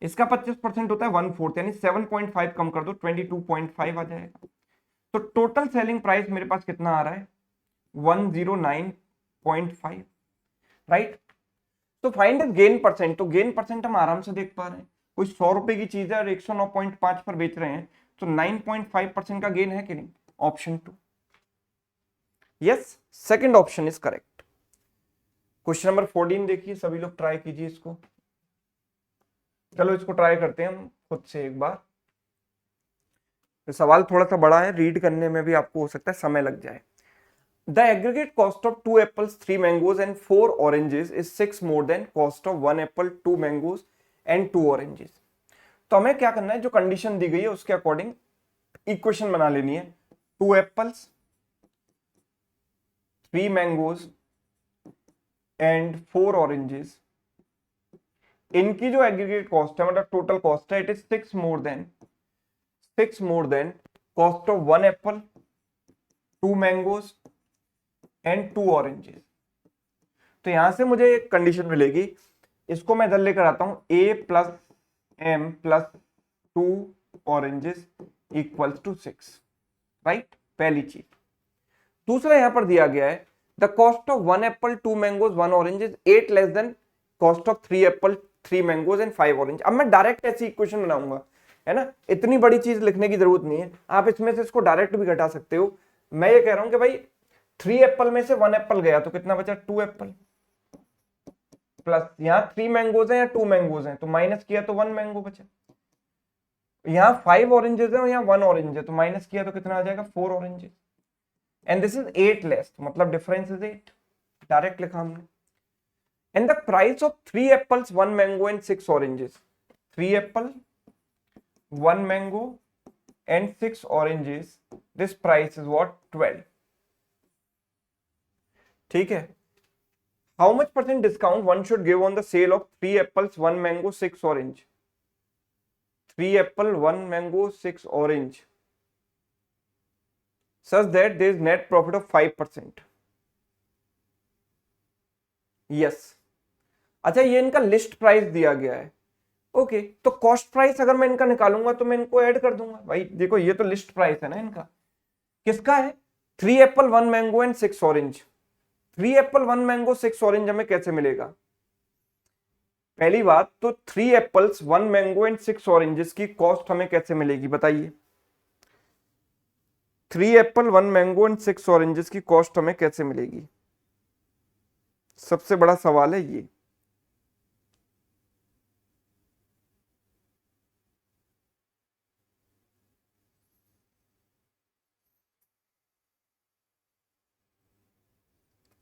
इसका 25% होता है 1/4, यानी 7.5 कम कर दो 22.5 आ जाएगा। तो टोटल सेलिंग प्राइस मेरे पास कितना आ रहा है 109.5, राइट। तो फाइंड द गेन परसेंट, तो गेन परसेंट हम आराम से देख पा रहे हैं, कोई 100 रुपए की चीज है और 109.5 पर बेच रहे हैं, तो 9.5% का गेन है कि नहीं, option 2, yes, second option is correct. Question number 14 देखिए, सभी लोग ट्राई कीजिए इसको, चलो इसको ट्राई करते हैं हम खुद से एक बार, तो सवाल थोड़ा सा बड़ा है, रीड करने में भी आपको हो सकता है समय लग जाए। The aggregate cost of 2 apples, 3 mangoes and 4 oranges is 6 more than cost of 1 apple, 2 mangoes and 2 oranges. तो हमें क्या करना है, जो कंडीशन दी गई है उसके अकॉर्डिंग इक्वेशन बना लेनी है। 2 एप्पल्स, 3 मैंगोज एंड 4 ऑरेंजेस, इनकी जो एग्रीगेट कॉस्ट है, मतलब टोटल कॉस्ट है, it is 6 more than cost of 1 apple, 2 mangoes and 2 oranges. तो यहां से मुझे एक कंडीशन मिलेगी, इसको मैं इधर लेकर आता हूं, a plus m plus 2 oranges equals to 6, right, पहली चीज। दूसरा यहां पर दिया गया है the cost of 1 apple 2 mangoes 1 orange is 8 less than cost of 3 apple 3 mangoes and 5 orange. अब मैं डायरेक्ट ऐसी इक्वेशन बनाऊंगा, है ना, इतनी बड़ी चीज लिखने की जरूरत नहीं है, आप इसमें से इसको डायरेक्ट भी घटा सकते हो। मैं ये कह रहा हूं कि भाई 3 एप्पल में से 1 एप्पल गया तो कितना बचा, 2 एप्पल, प्लस यहाँ 3 मैंगोज हैं या 2 मैंगोज हैं तो माइनस किया तो 1 मैंगो बचा, यहाँ 5 ऑरेंजेस है और यहाँ 1 ऑरेंज है तो माइनस किया तो कितना आ जाएगा, 4 oranges, and this is 8 less, मतलब डिफरेंस इज 8, डायरेक्ट लिखा हमने। And the price of 3 apples 1 mango and 6 oranges, 3 apple 1 mango and 6 oranges, this price is what, 12, ठीक है। How much percent discount one should give on the sale of 3 apples 1 mango 6 orange, 3 apple 1 mango 6 orange such that there is net profit of 5%. yes, अच्छा ये इनका list price दिया गया है, okay, तो cost price अगर मैं इनका निकालूंगा तो मैं इनको ऐड कर दूंगा। भाई देखो ये तो लिस्ट प्राइस है ना इनका, किसका है, 3 apple 1 mango and 6 orange. 3 apple 1 mango 6 orange हमें कैसे मिलेगा, पहली बात तो 3 एप्पल्स 1 मैंगो एंड 6 ऑरेंजेस की कॉस्ट हमें कैसे मिलेगी बताइए, 3 एप्पल 1 मैंगो एंड 6 ऑरेंजेस की कॉस्ट हमें कैसे मिलेगी, सबसे बड़ा सवाल है ये।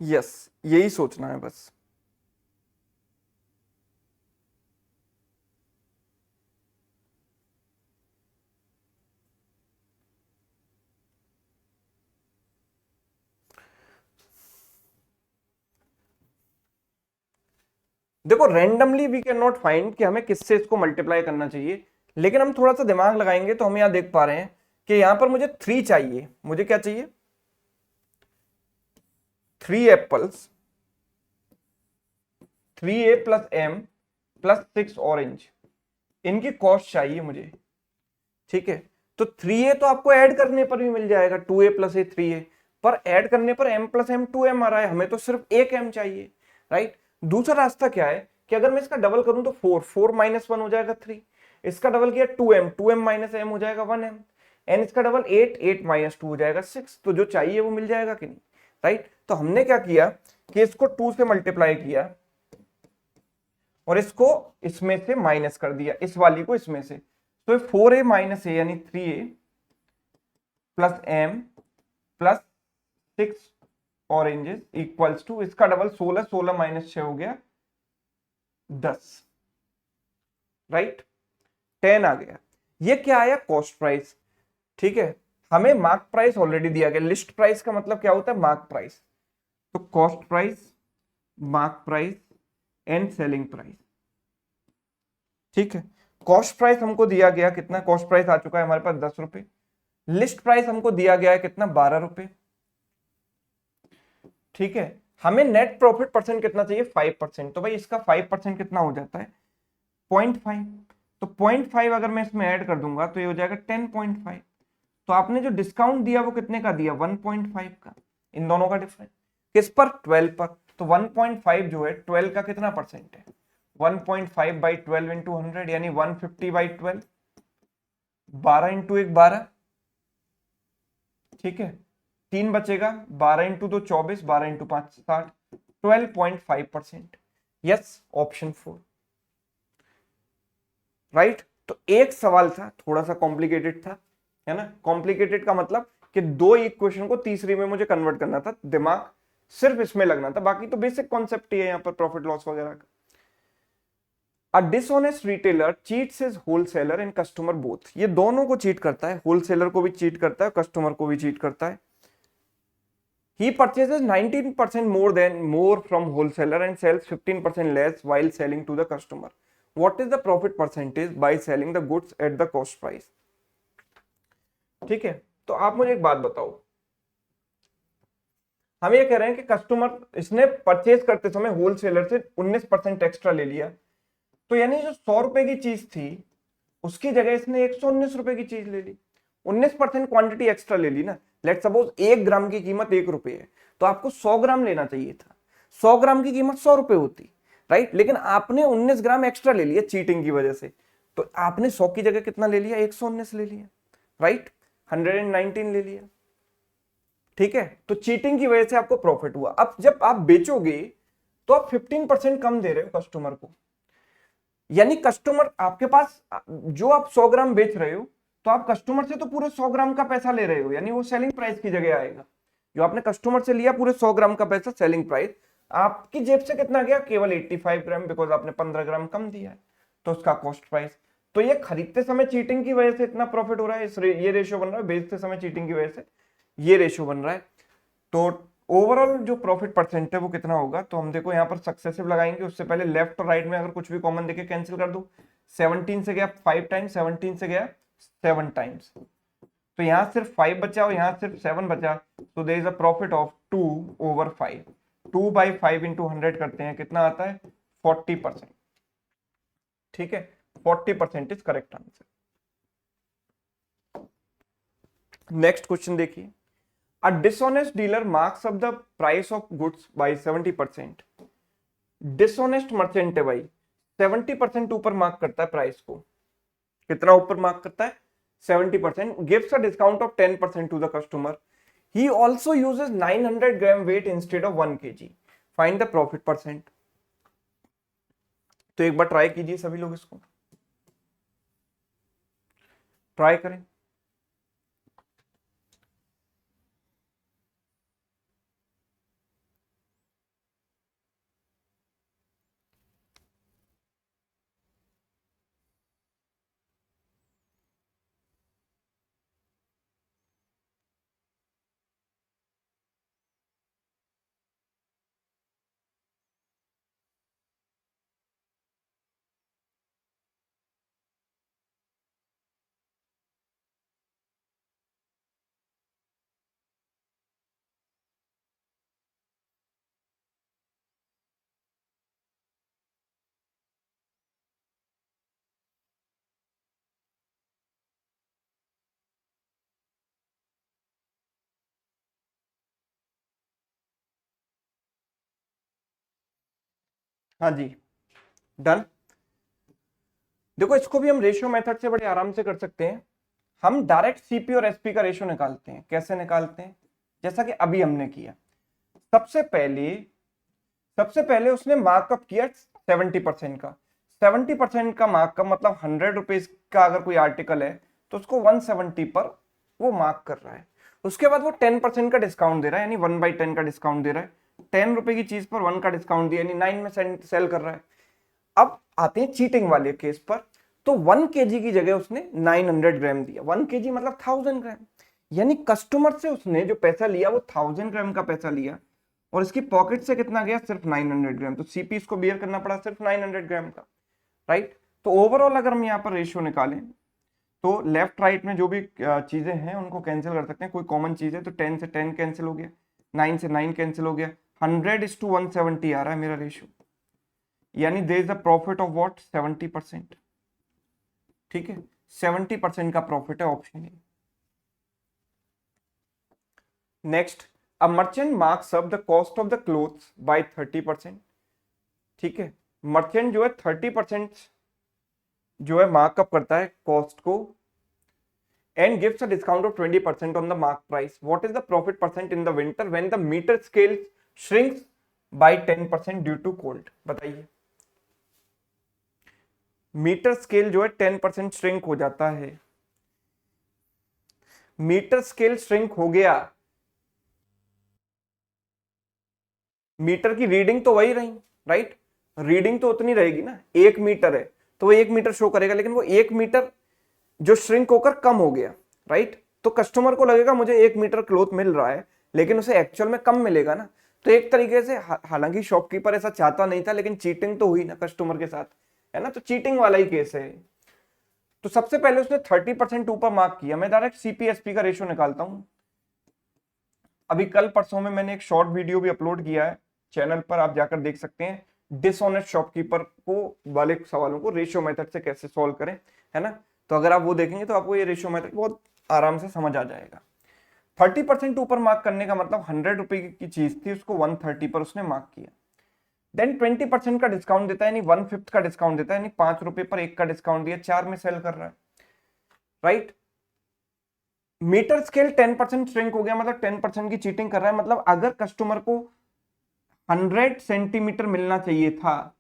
यस, यही सोचना है बस। देखो randomly we can not find कि हमें किससे इसको मल्टीप्लाई करना चाहिए, लेकिन हम थोड़ा सा दिमाग लगाएंगे तो हम यहां देख पा रहे हैं कि यहां पर मुझे 3 चाहिए, मुझे क्या चाहिए, 3 apples 3a plus m plus 6 orange, इनकी कॉस्ट चाहिए मुझे, ठीक है। तो 3a तो आपको ऐड करने पर भी मिल जाएगा, 2a प्लस ए 3a, पर ऐड करने पर m प्लस m 2m आ रहा है, हमें तो सिर्फ एक m चाहिए, राइट। दूसरा रास्ता क्या है कि अगर मैं इसका डबल करूं तो 4 माइनस 1 हो जाएगा 3, इसका डबल किया 2m माइनस m हो जाएगा 1m, एंड इसका डबल 8 माइनस 2 हो जाएगा 6, तो जो चाहिए वो मिल जाएगा कि नहीं, राइट। तो हमने क्या किया कि इसको 2 से मल्टीप्लाई किया और इसको इसमें से माइनस कर दिया, इस वाली को इसमें से, तो 4a माइनस ए यानी 3a plus m plus 6 oranges equals to, इसका डबल 16 माइनस 6 हो गया 10, राइट, 10 आ गया। ये क्या आया, कॉस्ट प्राइस, ठीक है। हमें मार्क प्राइस ऑलरेडी दिया गया, लिस्ट प्राइस का मतलब क्या होता है, मार्क प्राइस, तो cost price, mark price and selling price, ठीक है। कॉस्ट प्राइस हमको दिया गया कितना, कॉस्ट प्राइस आ चुका है हमारे पास 10 रुपए, लिस्ट प्राइस हमको दिया गया है कितना, 12 रुपए, ठीक है। हमें नेट प्रॉफिट परसेंट कितना चाहिए, 5%, तो भाई इसका 5% कितना हो जाता है, 0.5, तो 0.5 अगर मैं इसमें ऐड कर दूंगा तो ये हो जाएगा 10.5, तो आपने जो डिस्काउंट दिया वो कितने का दिया, 1.5 का, इन दोनों का डिफरेंस किस पर, 12 पर, तो 1.5 जो है 12 का कितना परसेंट है, 1.5 बाई 12 इंटू 100 यानी 150 बाई 12, 12 इंटू 1 12, ठीक है, 3 बचेगा, 12 into 2 24, 12 into 5 60, 12.5%, yes, option 4, right. तो एक सवाल था थोड़ा सा कॉम्प्लिकेटेड था, है ना, कॉम्प्लिकेटेड का मतलब कि 2 इक्वेशन को तीसरी में मुझे कन्वर्ट करना था, दिमाग सिर्फ इसमें लगना था, बाकी तो बेसिक कॉन्सेप्ट ही है यहाँ पर प्रॉफिट लॉस वगैरह का। A dishonest retailer cheats his wholesaler and customer both, ये दोनों को चीट करता है, होलसेलर को भी चीट करता है, कस्टमर को भी चीट करता है। He purchases 19% more from wholesaler and sells 15% less while selling to the customer. What is the profit percentage by selling the goods at the cost price? ठीक है, तो आप मुझे एक बात बताओ, हम ये कह रहे हैं कि कस्टमर इसने परचेज करते समय होलसेलर से 19% एक्स्ट्रा ले लिया, तो यानी जो 100 रुपए की चीज थी उसकी जगह इसने 119 रुपए की चीज ले ली, 19% क्वांटिटी एक्स्ट्रा ले ली ना। लेट सपोज 1 ग्राम की कीमत 1 रुपए है, तो आपको 100 ग्राम लेना चाहिए था, 100 ग्राम की कीमत 100 रुपए होती, राइट, लेकिन आपने 19 ग्राम एक्स्ट्रा ले लिया चीटिंग की वजह से, तो आपने 100 की जगह कितना ले लिया, 119 ले लिया, राइट, 119 ले लिया, ठीक है। तो चीटिंग की वजह से आपको प्रॉफिट हुआ। अब जब आप बेचोगे तो आप 15% कम दे रहे हो कस्टमर को, यानी कस्टमर आपके पास जो आप 100 ग्राम बेच रहे हो, तो आप कस्टमर से तो पूरे 100 ग्राम का पैसा ले रहे हो, यानी वो सेलिंग प्राइस की जगह आएगा। जो आपने कस्टमर से लिया पूरे 100 ग्राम का पैसा सेलिंग प्राइस, आपकी जेब से कितना गया, केवल 85 ग्राम, बिकॉज आपने 15 ग्राम कम दिया है, तो उसका कॉस्ट प्राइस। तो ये खरीदते समय चीटिंग की वजह से इतना प्रॉफिट हो रहा है, ये रेशियो बन रहा है, बेचते समय चीटिंग की वजह से ये रेशियो बन रहा है। तो ओवरऑल जो प्रॉफिट परसेंट है वो कितना होगा, तो हम देखो यहाँ पर सक्सेसिव लगाएंगे, उससे पहले लेफ्ट और राइट में अगर कुछ भी कॉमन देके कैंसिल कर दो। 17 से गया 5 टाइम्स, 17 से गया 7 टाइम्स, तो यहाँ सिर्फ 5 बचा और यहाँ सिर्फ 7 बचा, तो there is a profit of 2/5। 2/5 into 100 करते हैं, कितना आता है, 40%, ठीक है, 40% is correct answer. Next question देखिए, A dishonest dealer marks up the price of goods by 70%. Dishonest merchant है भाई, 70% ऊपर मार्क करता है प्राइस को, कितना ऊपर मार्क करता है, 70%, gives a discount of 10% to the customer. He also uses 900 gram weight instead of 1 kg. Find the profit percent. तो एक बार ट्राई कीजिए सभी लोग, इसको ट्राई करें। हाँ जी, डन। देखो इसको भी हम रेशियो मेथड से बड़े आराम से कर सकते हैं। हम डायरेक्ट सीपी और एसपी का रेशियो निकालते हैं। कैसे निकालते हैं, जैसा कि अभी हमने किया। सबसे पहले उसने मार्कअप किया 70% का। 70% का मार्कअप मतलब 100 रुपीज का अगर कोई आर्टिकल है तो उसको 170 पर वो मार्क कर रहा है। उसके बाद वो 10% का डिस्काउंट दे रहा है, यानी 1/10 का डिस्काउंट दे रहा है। 10 रुपए की चीज पर 1 का डिस्काउंट दिया, यानी 9 में सेल कर रहा है। अब आते हैं चीटिंग वाले केस पर, तो 1 केजी की जगह उसने 900 ग्राम दिया। 1 केजी मतलब 1000 ग्राम, यानी कस्टमर से उसने जो पैसा लिया वो 1000 ग्राम का पैसा लिया, और इसकी पॉकेट से कितना गया, सिर्फ 900 ग्राम। तो सीपी इसको बियर करना पड़ा सिर्फ 900 ग्राम का, राइट। तो ओवरऑल अगर हम यहाँ पर रेशियो निकालें तो लेफ्ट राइट में जो भी चीजें हैं उनको कैंसिल कर सकते हैं। कोई कॉमन चीज है तो 10 से 10 कैंसिल हो गया, 9 से 9 कैंसिल हो गया, 100:170 आ रहा है मेरा रेशियो, यानी there is a profit of what, 70%, ठीक है, 70% का प्रॉफिट है, option A. Next, a merchant marks up the cost of the clothes by 30%, ठीक है। मर्चेंट जो है 30% जो है मार्कअप करता है कॉस्ट को, and gives a discount of 20% on the mark price. What is the profit percent in the winter when the meter scale shrinks by 10% due to cold? बताइए, मीटर स्केल जो है 10% श्रिंक हो जाता है, metre scale shrink हो गया, metre की reading तो वही रही, राइट, रीडिंग तो उतनी रहेगी ना, 1 मीटर है तो वो 1 मीटर शो करेगा, लेकिन वो 1 मीटर जो श्रिंक होकर कम हो गया, राइट। तो कस्टमर को लगेगा मुझे 1 मीटर क्लोथ मिल रहा है, लेकिन उसे एक्चुअल में कम मिलेगा ना। तो एक तरीके से हालांकि शॉपकीपर ऐसा चाहता नहीं था, लेकिन चीटिंग तो हुई ना कस्टमर के साथ, है ना, तो चीटिंग वाला ही केस है। तो सबसे पहले उसने 30% ऊपर मार्क किया। मैं डायरेक्ट सीपीएसपी का रेशियो निकालता हूं। अभी कल परसों में मैंने एक शॉर्ट वीडियो भी अपलोड किया है चैनल पर, आप जाकर देख सकते हैं, डिसऑनेस्ट शॉपकीपर को वाले सवालों को रेशियो मेथड से कैसे सॉल्व करें, है ना। तो अगर आप वो देखेंगे तो आपको ये रेशियो मेथड बहुत आराम से समझ आ जाएगा। 30% ऊपर मार्क करने का मतलब 100 रुपए की चीज थी, उसको 130 पर उसने मार्क किया। देन 20% का डिस्काउंट देता है, यानी 1/5 का डिस्काउंट देता है, यानी 5 रुपए पर 1 का डिस्काउंट दिया, 4 में सेल कर रहा है, राइट। मीटर स्केल 10% श्रिंक हो गया, मतलब 10% की चीटिंग कर रहा है। मतलब अगर कस्टमर को 100 सेंटीमीटर मिलना चाहिए था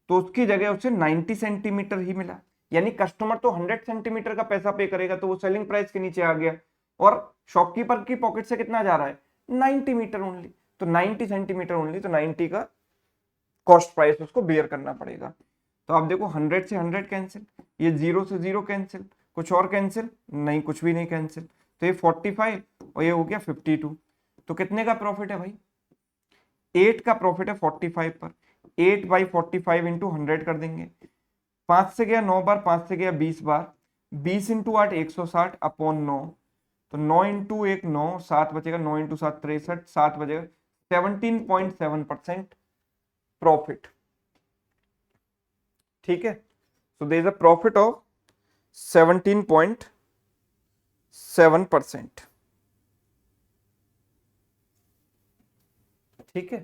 तो उसकी जगह उसे 90 सेंटीमीटर ही मिला, यानी कस्टमर तो 100 सेंटीमीटर का पैसा पे करेगा तो वो सेलिंग प्राइस के नीचे आ गया, और शॉपकीपर की पॉकेट से कितना जा रहा है, 90 मीटर ओनली, तो 90 सेंटीमीटर ओनली, तो 90 का कॉस्ट प्राइस उसको बेयर करना पड़ेगा। तो आप देखो 100 से 100 कैंसिल, ये 0 से 0 कैंसिल, कुछ और कैंसिल नहीं, कुछ भी नहीं कैंसिल, तो ये 45 और ये हो गया 52। तो कितने का प्रॉफिट है भाई, 8 का प्रॉफिट है 45 पर। 8 बाई 45 इंटू 100 कर देंगे, 5 से गया 9 बार, 5 से गया 20 बार, 20 इंटू 8 160 अपॉन 9, तो 9 इंटू 1 9, 7 बचेगा, 9 इंटू 7 63, 7 बचेगा, 17.7% प्रॉफिट। ठीक है, so there is a profit of 17.7%। ठीक है,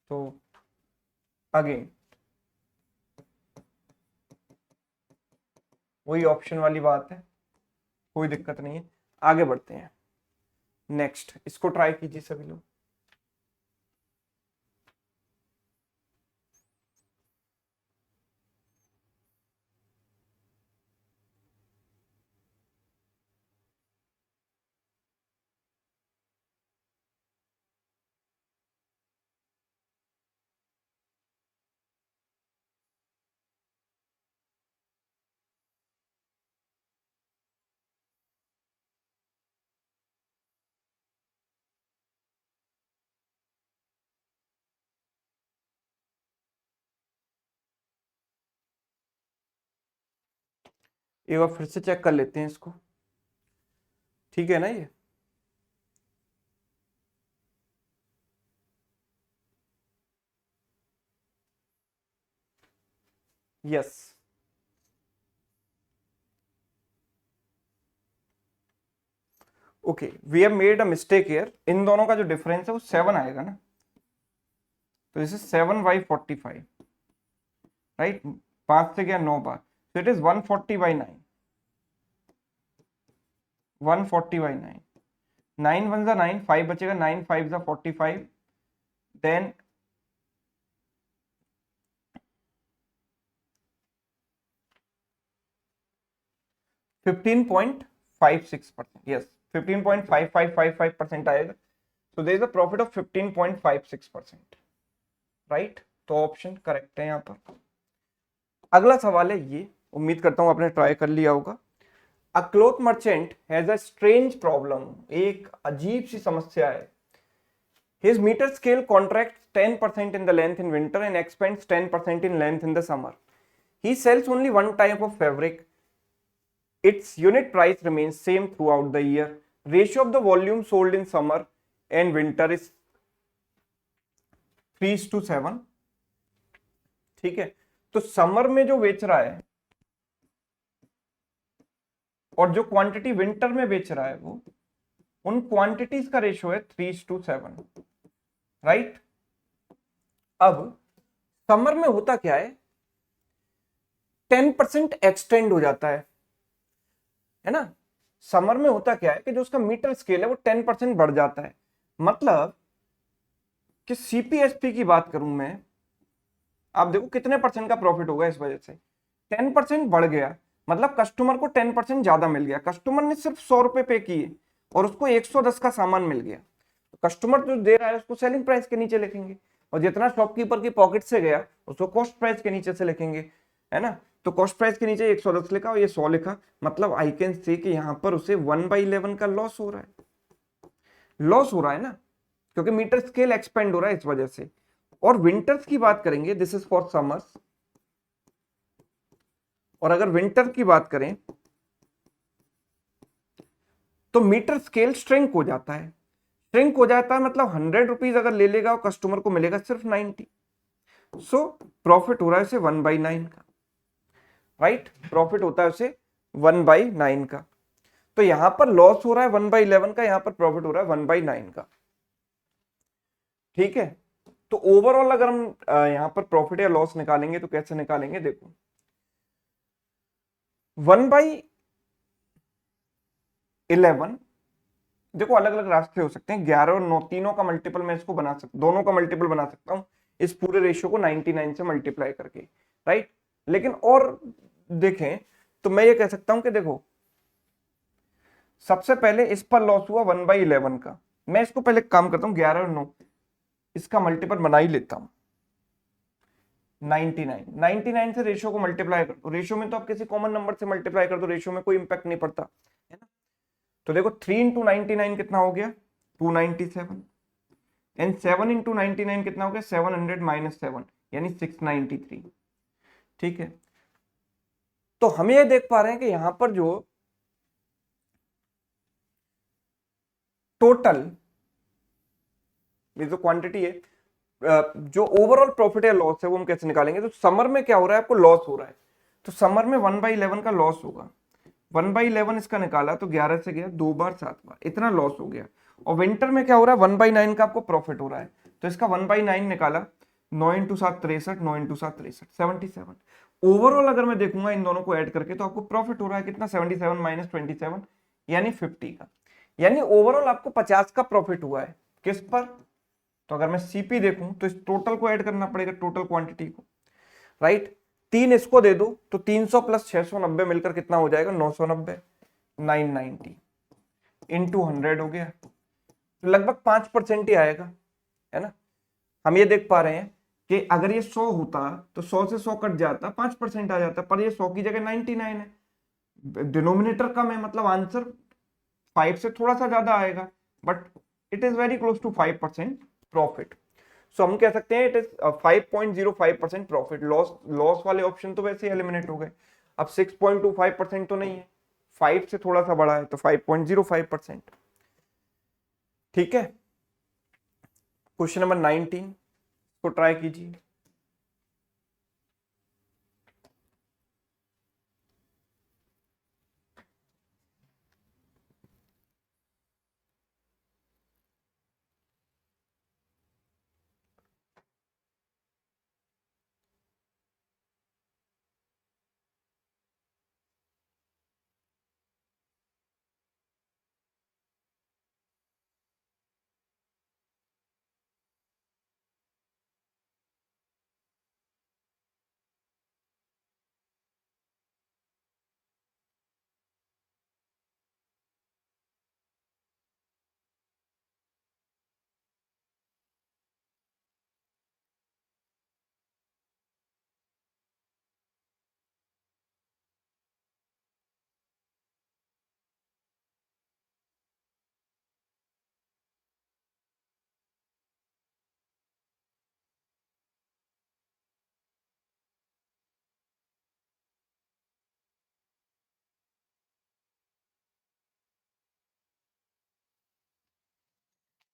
तो अगेन वही ऑप्शन वाली बात है, कोई दिक्कत नहीं है, आगे बढ़ते हैं। नेक्स्ट इसको ट्राई कीजिए सभी लोग। एक बार फिर से चेक कर लेते हैं इसको, ठीक है ना ये। Yes, okay, we have made a mistake here, इन दोनों का जो डिफरेंस है वो 7 आएगा ना, तो दिस इज 7 बाई 45, राइट, 5 से गया 9 बार, तो इट इज 140 बाई 9, 140 बाई 9, 9 1 जा 9, 5 बचेगा, 9 5 जा 45, देन 15.56%, यस 15.5555% आएगा, so there is a profit of 15.56%, right. तो ऑप्शन करेक्ट है यहाँ पर। अगला सवाल है ये, उम्मीद करता हूं आपने ट्राई कर लिया होगा। A cloth merchant has a strange problem, एक अजीब सी समस्या है। His meter scale contracts 10% in the length in winter and expands 10% in length in the summer. He sells only one type of fabric. Its unit price remains same throughout the year. Ratio of the volume sold in summer and winter is 3:7. ठीक है, तो summer में जो बेच रहा है और जो क्वांटिटी विंटर में बेच रहा है, वो उन क्वांटिटीज का रेशियो है 3:7, राइट। अब समर में होता क्या है, 10% एक्सटेंड हो जाता है ना। समर में होता क्या है कि जो उसका मीटर स्केल है वो 10% बढ़ जाता है, मतलब कि सीपीएसपी की बात करूं मैं, आप देखो कितने परसेंट का प्रॉफिट होगा इस वजह से, 10% बढ़ गया, मतलब कस्टमर को 10% ज्यादा मिल गया। कस्टमर ने सिर्फ 100 रुपए पे किए और उसको 110 का सामान मिल गया, तो कस्टमर जो दे रहा है उसको सेलिंग प्राइस के नीचे लिखेंगे, और जितना शॉपकीपर की पॉकेट से गया उसको कॉस्ट प्राइस के नीचे से लिखेंगे, है ना। तो कॉस्ट प्राइस के नीचे 110 लिखा और ये 100 लिखा, मतलब आई कैन से कि यहाँ पर उसे 1/11 का लॉस हो रहा है, लॉस हो रहा है ना, क्योंकि मीटर स्केल एक्सपेंड हो रहा है इस वजह से। और विंटर्स की बात करेंगे, दिस इज फॉर समर्स, और अगर विंटर की बात करें तो मीटर स्केल श्रिंक हो जाता है। श्रिंक हो जाता है, मतलब 100 रुपीज अगर ले लेगा और कस्टमर को मिलेगा सिर्फ 90। सो प्रॉफिट हो रहा है उसे 1/9 का, राइट, प्रॉफिट होता है उसे 1/9 का। तो यहां पर लॉस हो रहा है 1/11 का, यहां पर प्रॉफिट हो रहा है 1/9 का, ठीक है। तो ओवरऑल अगर हम यहां पर प्रॉफिट या लॉस निकालेंगे तो कैसे निकालेंगे, देखो 1/11, देखो अलग अलग रास्ते हो सकते हैं, 11 और 9 तीनों का मल्टीपल मैं इसको बना सकता, दोनों का मल्टीपल बना सकता हूं इस पूरे रेशियो को 99 से मल्टीप्लाई करके, राइट। लेकिन और देखें तो मैं ये कह सकता हूं कि देखो सबसे पहले इस पर लॉस हुआ 1/11 का, मैं इसको पहले काम करता हूं 11 और 9, इसका मल्टीपल बना ही लेता हूं 99 से रेशियो को मल्टीप्लाई कर दो, रेशियो में तो आप किसी कॉमन नंबर से मल्टीप्लाई कर दो, रेशियो में कोई इंपैक्ट नहीं पड़ता है ना। तो देखो 3 इंटू 99 कितना हो गया 297, एंड 7 इंटू 99 कितना हो गया 700 माइनस 7 यानी 693, ठीक है। तो हम ये देख पा रहे हैं कि यहां पर जो टोटल ये जो क्वांटिटी है, जो ओवरऑल प्रॉफिट या लॉस है वो हम कैसे निकालेंगे, तो समर में क्या हो रहा है, आपको लॉस हो रहा है, तो समर में 1/11 का लॉस होगा, 1/11 इसका निकाला तो 11 से गया 2 बार 7 बार, इतना लॉस हो गया। और विंटर में क्या हो रहा है 1/9 का आपको प्रॉफिट हो रहा है, तो इसका 1/9 निकाला, 9 इंटू 7 63, 9 इंटू 7 63, 77। ओवरऑल अगर मैं देखूंगा इन दोनों को ऐड करके तो आपको प्रॉफिट हो रहा है कितना 77 माइनस 27 यानी 50 का, यानी ओवरऑल आपको 50 का प्रॉफिट हुआ है किस पर, तो अगर मैं सीपी देखूं तो इस टोटल को ऐड करना पड़ेगा, टोटल क्वांटिटी को, राइट। 3 इसको दे दो तो 300 प्लस 690 मिलकर कितना हो जाएगा 990, 990 इंटू 100 हो गया, तो लगभग 5% ही आएगा, है ना। हम ये देख पा रहे हैं कि अगर ये 100 होता तो 100 से 100 कट जाता 5% आ जाता, पर ये 100 की जगह 99 है, डिनोमिनेटर कम है, मतलब आंसर 5 से थोड़ा सा ज्यादा आएगा, but it is very close to 5% profit. So हम कह सकते हैं it is 5.05% profit. Loss loss वाले ऑप्शन तो वैसे ही एलिमिनेट हो गए, अब 6.25% तो नहीं है, 5 से थोड़ा सा बड़ा है तो 5.05%, ठीक है। क्वेश्चन नंबर 19 को ट्राई कीजिए।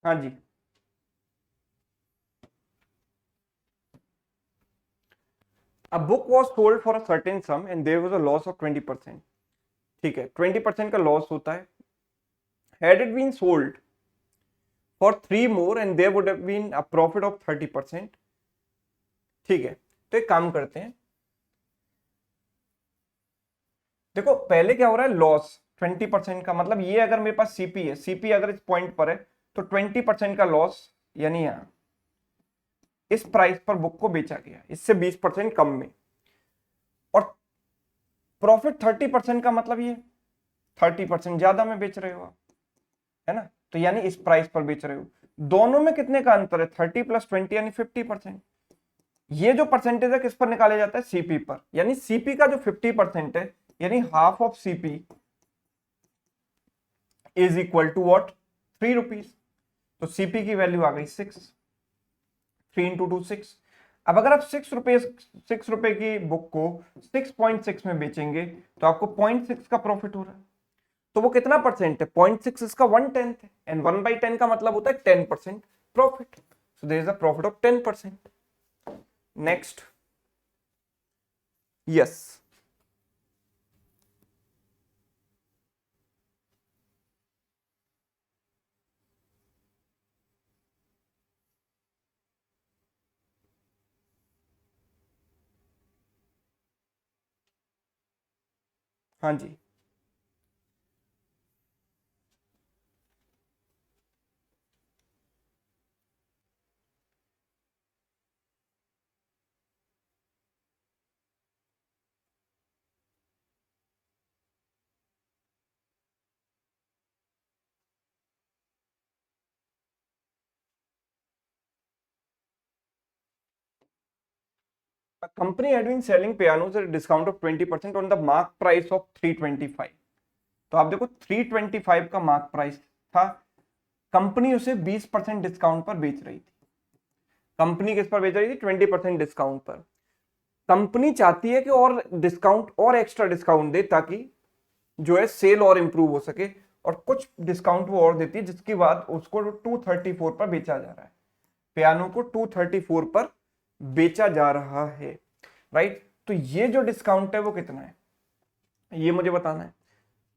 हाँ जी, a book was sold for a certain sum and there was a loss of 20%, ठीक है, 20% का लॉस होता है। had it been sold for 3 more and there would have been a profit of 30%, ठीक है। तो एक काम करते हैं, देखो पहले क्या हो रहा है लॉस 20% का, मतलब ये अगर मेरे पास सीपी है, सीपी अगर इस पॉइंट पर है तो 20% का लॉस, यानी यहां इस प्राइस पर बुक को बेचा गया इससे 20% कम में, और प्रॉफिट 30% का मतलब ये 30% ज्यादा में बेच रहे हो आप, है ना। तो यानी इस प्राइस पर बेच रहे हो, दोनों में कितने का अंतर है 30 प्लस 20 यानी 50%। ये जो परसेंटेज है किस पर निकाले जाता है सीपी पर, यानी सीपी का जो 50% है यानी half of CP is equal to what 3 rupees, तो सीपी की वैल्यू आ गई 6, 3 इंटू 2 6। अब अगर आप 6 रुपए की बुक को 6.6 में बेचेंगे तो आपको 0.6 का प्रॉफिट हो रहा है, तो वो कितना परसेंट है, 0.6, इसका 1/10 है, एंड 1/10 का मतलब होता है 10% profit, so there is a profit of 10%। Next, yes, हाँ जी, a company had been selling pianos at a discount of 20% on the mark price of 325। तो आप देखो 325 का मार्क प्राइस था, कंपनी उसे 20% डिस्काउंट पर बेच रही थी। कंपनी किस पर बेच रही थी, 20% डिस्काउंट पर। कंपनी चाहती है कि और डिस्काउंट और एक्स्ट्रा डिस्काउंट दे ताकि जो है सेल और इंप्रूव हो सके, और कुछ डिस्काउंट वो और देती है, जिसके बाद उसको 234 पर बेचा जा रहा है, पियानो को 234 पर बेचा जा रहा है, राइट। तो ये जो डिस्काउंट है वो कितना है, ये मुझे बताना है।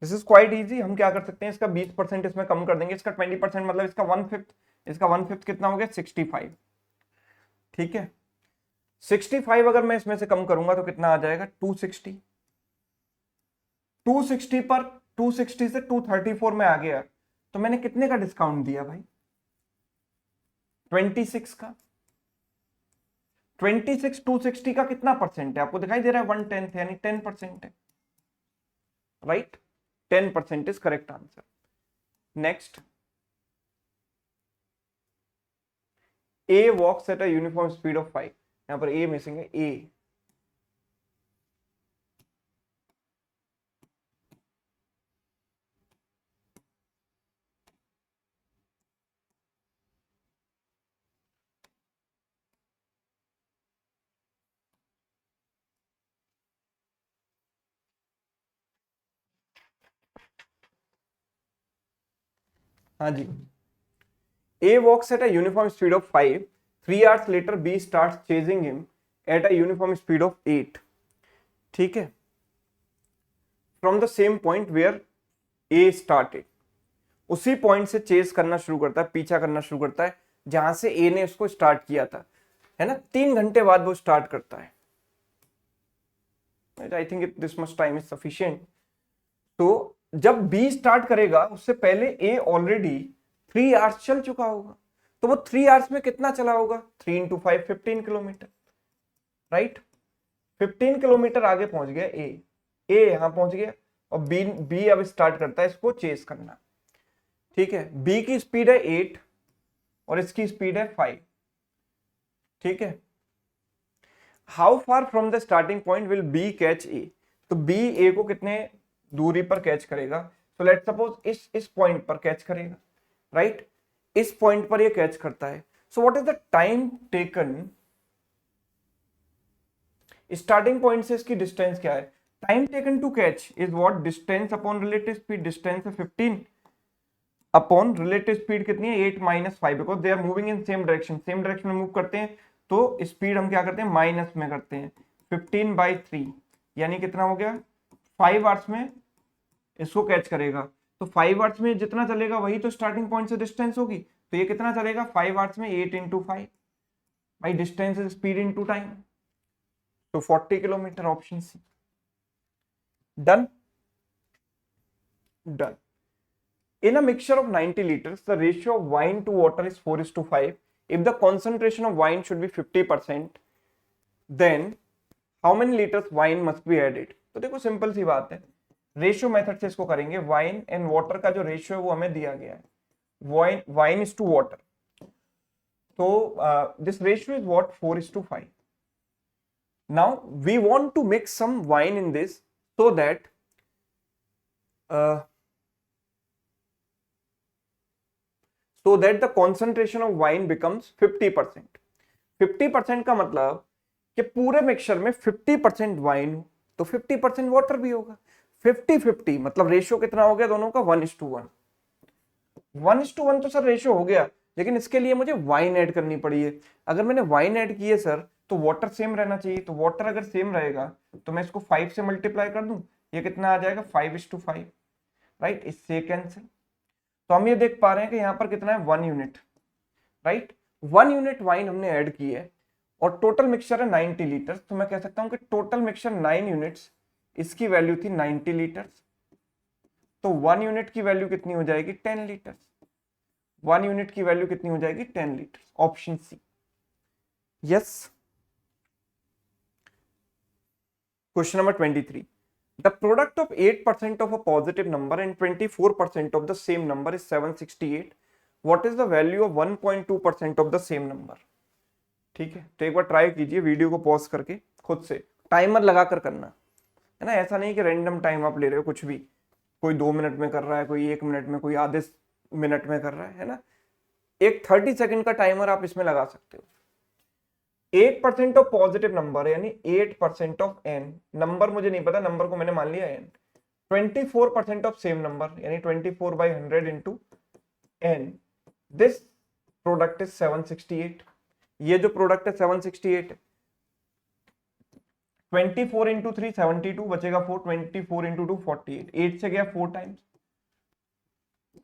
दिस इज क्वाइट इजी, हम क्या कर सकते हैं, इसका 20% इसमें कम कर देंगे, इसका 20% मतलब इसका 1/5, इसका 1/5 कितना हो गया, 65, ठीक है। 65 अगर मैं इसमें से कम करूंगा तो कितना आ जाएगा, 260। 260 पर 260 से 234 में आ गया, तो मैंने कितने का डिस्काउंट दिया भाई, 26 का। 26 260 का कितना परसेंट है, आपको दिखाई दे रहा है, 1/10 यानी 10% है, right. 10% is correct answer. Next, A walks at a uniform speed of 5, यहां पर ए मिसिंग है, ए। हाँ जी, A walks at a uniform speed of 5. 3 hours later, B starts chasing him at a uniform speed of 8. ठीक है, from the same point where A started, उसी point से chase करना शुरू करता है, पीछा करना शुरू करता है जहां से A ने उसको स्टार्ट किया था, है ना। 3 घंटे बाद वो स्टार्ट करता है। I think this much time is sufficient. तो जब B स्टार्ट करेगा उससे पहले A ऑलरेडी 3 आवर्स चल चुका होगा, तो वो 3 आवर्स में कितना चला होगा, 3 इंटू 5 15 किलोमीटर, राइट। 15 किलोमीटर आगे पहुंच गया ए यहां पहुंच गया, और बी अब स्टार्ट करता है इसको चेस करना, ठीक है। बी की स्पीड है 8 और इसकी स्पीड है 5, ठीक है। How far from the starting point will be catch a, तो बी ए को कितने दूरी पर कैच करेगा, तो लेट सपोज इस पॉइंट पर कैच करेगा, राइट। इस पॉइंट पर ये कैच करता है, so what is the time taken, starting point से इसकी डिस्टेंस क्या है, time taken to catch is what, distance upon relative speed, distance है 15 अपॉन रिलेटिव स्पीड कितनी है 8 - 5, because they are moving in same direction, same direction में move करते हैं, तो स्पीड हम क्या करते हैं, माइनस में करते हैं, 15/3 यानी कितना हो गया, 5 आवर्स में इसको कैच करेगा, तो 5 आवर्स में जितना चलेगा वही तो स्टार्टिंग पॉइंट से डिस्टेंस होगी, तो ये कितना चलेगा 5 आवर्स में 8 × 5, भाई distance is speed into time, तो 40 kilometre, option C. Done, done. In a mixture of 90 liters, the ratio of wine to water is 4:5. If the concentration of wine should be 50%, then how many liters wine must be added? तो देखो simple सी बात है, ratio method से इसको करेंगे, wine and water का जो ratio है वो हमें दिया गया है, वाइन इज टू वाटर, तो this ratio is what, 4:5. Now we want to mix some wine in this so that the concentration of wine becomes 50%. 50% का मतलब कि पूरे मिक्सचर में 50% वाइन हो तो 50% वाटर भी होगा, 50-50 मतलब रेशियो कितना हो गया दोनों का 1:1। 1:1 तो सर रेशियो हो गया, लेकिन इसके लिए मुझे वाइन ऐड करनी पड़ी है। अगर मैंने वाइन ऐड की है सर तो वाटर सेम रहना चाहिए, तो वाटर अगर सेम रहेगा तो मैं इसको 5 से मल्टीप्लाई कर दूं, ये कितना आ जाएगा 5:5, राइट, इससे कैंसिल। तो हम ये देख पा रहे हैं कि यहाँ पर कितना है 1 यूनिट, राइट, 1 यूनिट वाइन हमने ऐड की है और टोटल मिक्सचर है 90 लीटर, तो मैं कह सकता हूं कि टोटल मिक्सचर 9 यूनिट्स, इसकी वैल्यू थी 90 लीटर, तो 1 यूनिट की वैल्यू कितनी हो जाएगी 10 लीटर। 1 यूनिट की वैल्यू कितनी हो जाएगी 10 litre, option C. Yes. Question number 23, the product of 8% of a positive number and 24% of the same number is 768, what is the value of 1.2% of the same number. ठीक है, तो एक बार try कीजिए वीडियो को पॉज करके, खुद से टाइमर लगा कर करना है ना, ऐसा नहीं कि रैंडम टाइम आप ले रहे हो कुछ भी, कोई 2 मिनट में कर रहा है, कोई 1 मिनट में, कोई आधे मिनट में कर रहा है ना। एक 30 सेकंड का टाइमर आप इसमें लगा सकते हो। 8% ऑफ पॉजिटिव नंबर यानी 8% ऑफ n, नंबर मुझे नहीं पता, नंबर को मैंने मान लिया n। 24% ऑफ सेम नंबर यानी 24/100 into n, this product is 768। ये जो प्रोडक्ट है 768 है। 24 इंटू 3 72 बचेगा 4, 24 इंटू 2 48, 8 से गया 4 times,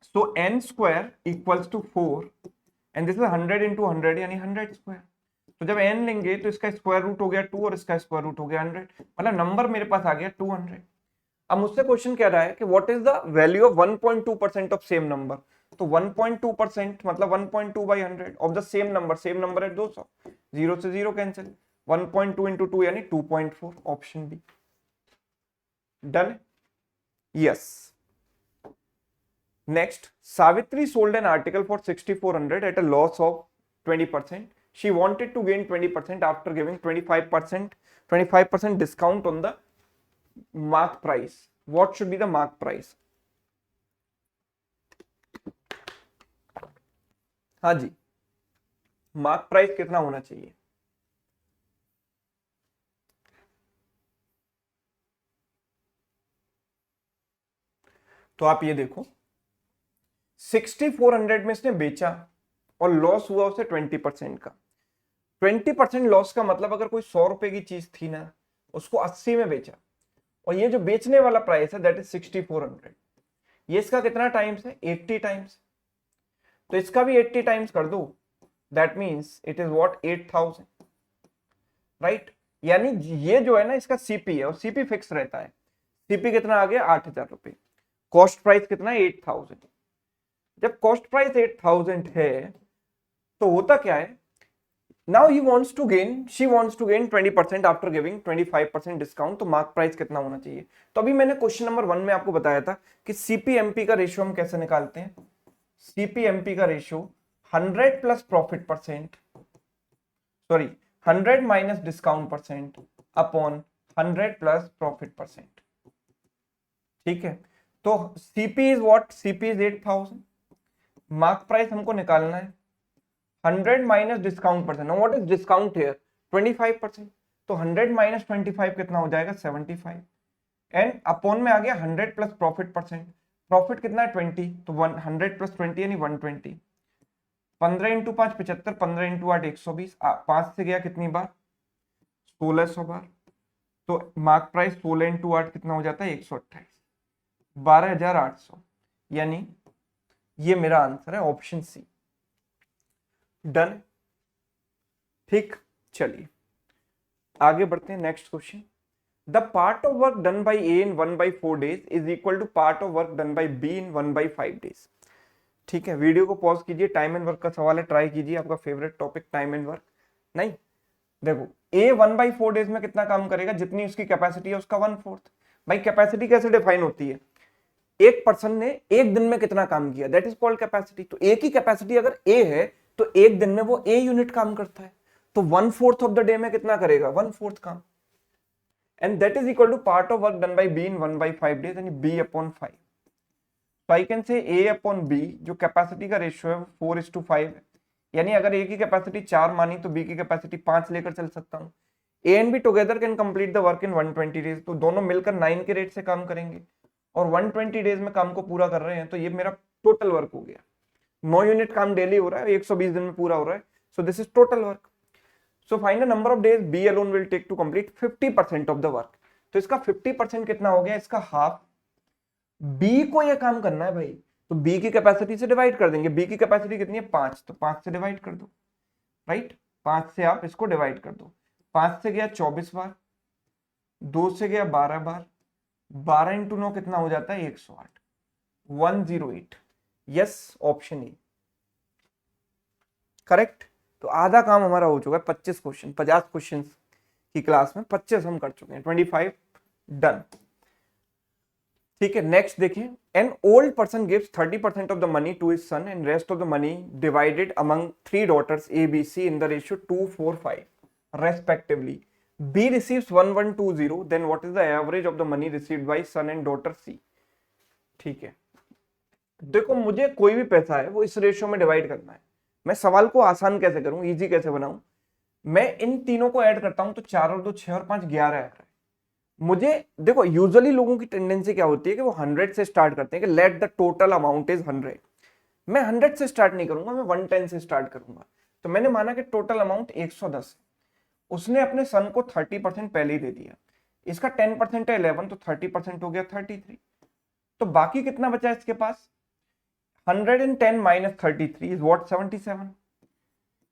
so n square equals to 4 and this is 100 into 100 यानी 100 स्क्वायर। तो जब n लेंगे तो इसका स्क्वायर रूट हो गया 2 और इसका स्क्वायर रूट हो गया 100, मतलब नंबर मेरे पास आ गया 200। अब मुझसे क्वेश्चन कह रहा है कि what is the value of 1.2% of same number, तो 1.2% मतलब 1.2/100 of the same number, same number है 200, 0 से 0 कैंसिल, 1.2 इंटू 2 यानी 2.4, option B. Done. Yes. Next, Savitri sold an article for 6,400 at a loss of 20%. She wanted to gain 20% after giving 25% discount on the mark price. What should be the mark price? हाँ जी, mark price कितना होना चाहिए? तो आप ये देखो 6,400 में इसने बेचा और लॉस हुआ उसे 20% का। 20% लॉस का मतलब अगर कोई 100 रुपए की चीज थी ना, उसको 80 में बेचा, और ये जो बेचने वाला प्राइस है दैट इज 6,400, ये इसका कितना टाइम्स है 80 टाइम्स, तो इसका भी 80 टाइम्स कर दो, that means it is what 8,000, right. यानी ये जो है ना इसका सीपी है और सीपी फिक्स रहता है, सीपी कितना आ गया 8,000 रुपए, कॉस्ट प्राइस कितना है 8,000। जब कॉस्ट प्राइस 8,000 है तो होता क्या है, now he wants to gain, she wants to gain 20% after giving 25% discount, तो मार्क प्राइस कितना होना चाहिए? तो अभी मैंने क्वेश्चन नंबर 1 में आपको बताया था कि सीपीएमपी का रेशियो हम कैसे निकालते हैं। सीपीएमपी का ratio 100 plus profit percent, sorry 100 minus discount percent upon 100 plus profit percent. ठीक है, तो CP is what, CP is 8,000, mark price हमको निकालना है 100 minus discount percent. Now what is discount here 25%, तो 100 माइनस 25 कितना हो जाएगा 75, एंड अपॉन में आ गया 100 प्लस प्रॉफिट परसेंट, प्रॉफिट कितना है 20, तो 100 प्लस 20 यानी 120, 15 इंटू 5 75, 15 इंटू 8 120, 5 से गया कितनी बार 1600 बार, तो मार्क प्राइस 16 इंटू 8 कितना हो जाता है 128, 12,800, यानी ये मेरा आंसर है ऑप्शन सी। डन। ठीक, चलिए आगे बढ़ते हैं। Next question, the part of work done by A in 1/4 days is equal to part of work done by B in 1/5 days। ठीक है, वीडियो को पॉज कीजिए, टाइम एंड वर्क का सवाल है, ट्राई कीजिए, आपका favourite topic time and work. नहीं देखो, ए 1/4 days में कितना काम करेगा, जितनी उसकी कैपेसिटी है उसका 1/4। भाई कैपेसिटी कैसे डिफाइन होती है, एक पर्सन ने एक दिन में कितना काम किया, दैट इज कॉल्ड कैपेसिटी। तो ए की कैपेसिटी अगर ए है तो एक दिन में वो ए यूनिट काम करता है, तो 1/4 ऑफ द डे में कितना करेगा 1/4 काम, and that is equal to part of work done by B in 1/5 days यानी बी अपॉन 5। तो I can say A upon B, जो कैपेसिटी का रेशियो है 4:5 है, यानी अगर ए की कैपेसिटी 4 मानी तो बी की कैपेसिटी 5 लेकर चल सकता हूं। A and be together can complete the work in 120 days, तो दोनों मिलकर 9 के रेट से काम करेंगे और 120 डेज में काम को पूरा कर रहे हैं, तो ये मेरा टोटल वर्क हो गया। 9 यूनिट काम डेली हो रहा है, 120 दिन में पूरा हो रहा है, so this is total work. So find the number of days B alone will take to complete 50% of the work. तो इसका 50% कितना हो गया, इसका हाफ। बी को ये काम करना है भाई, तो बी की कैपेसिटी से डिवाइड कर देंगे। बी की कैपेसिटी कितनी है 5, तो 5 से डिवाइड कर दो, राइट। 5 से आप इसको डिवाइड कर दो, 5 से गया 24 बार, 2 से गया 12 बार, 12 इंटू 9 कितना हो जाता है 108, 108। Yes, option A correct. तो आधा काम हमारा हो चुका है, 25 क्वेश्चन, 50 क्वेश्चन की क्लास में 25 हम कर चुके हैं, 25 डन। ठीक है, नेक्स्ट देखिए, an old person gives 30% of the money to his son and rest of the money divided among 3 daughters A, B, C in the ratio 2, 4, 5 respectively. B receives 1120, then what is the average of the money received by son and daughter C? ठीक है, देखो मुझे कोई भी पैसा है वो इस रेशियो में डिवाइड करना है। मैं सवाल को आसान कैसे करूं, इजी कैसे बनाऊं, मैं इन तीनों को ऐड करता हूं, तो 4 और 2 6 और 5 11 आ रहा है। मुझे देखो यूजुअली लोगों की टेंडेंसी क्या होती है कि वो 100 से स्टार्ट करते हैं कि let the total amount is 100। मैं 100 से स्टार्ट नहीं करूंगा, मैं 110 से स्टार्ट करूंगा। तो मैंने माना कि टोटल अमाउंट 110 है, उसने अपने सन को 30% पहले ही दे दिया, इसका 10% है 11, तो 30% हो गया 33। तो बाकी कितना बचा है इसके पास, 110 माइनस 33 इज व्हाट 77।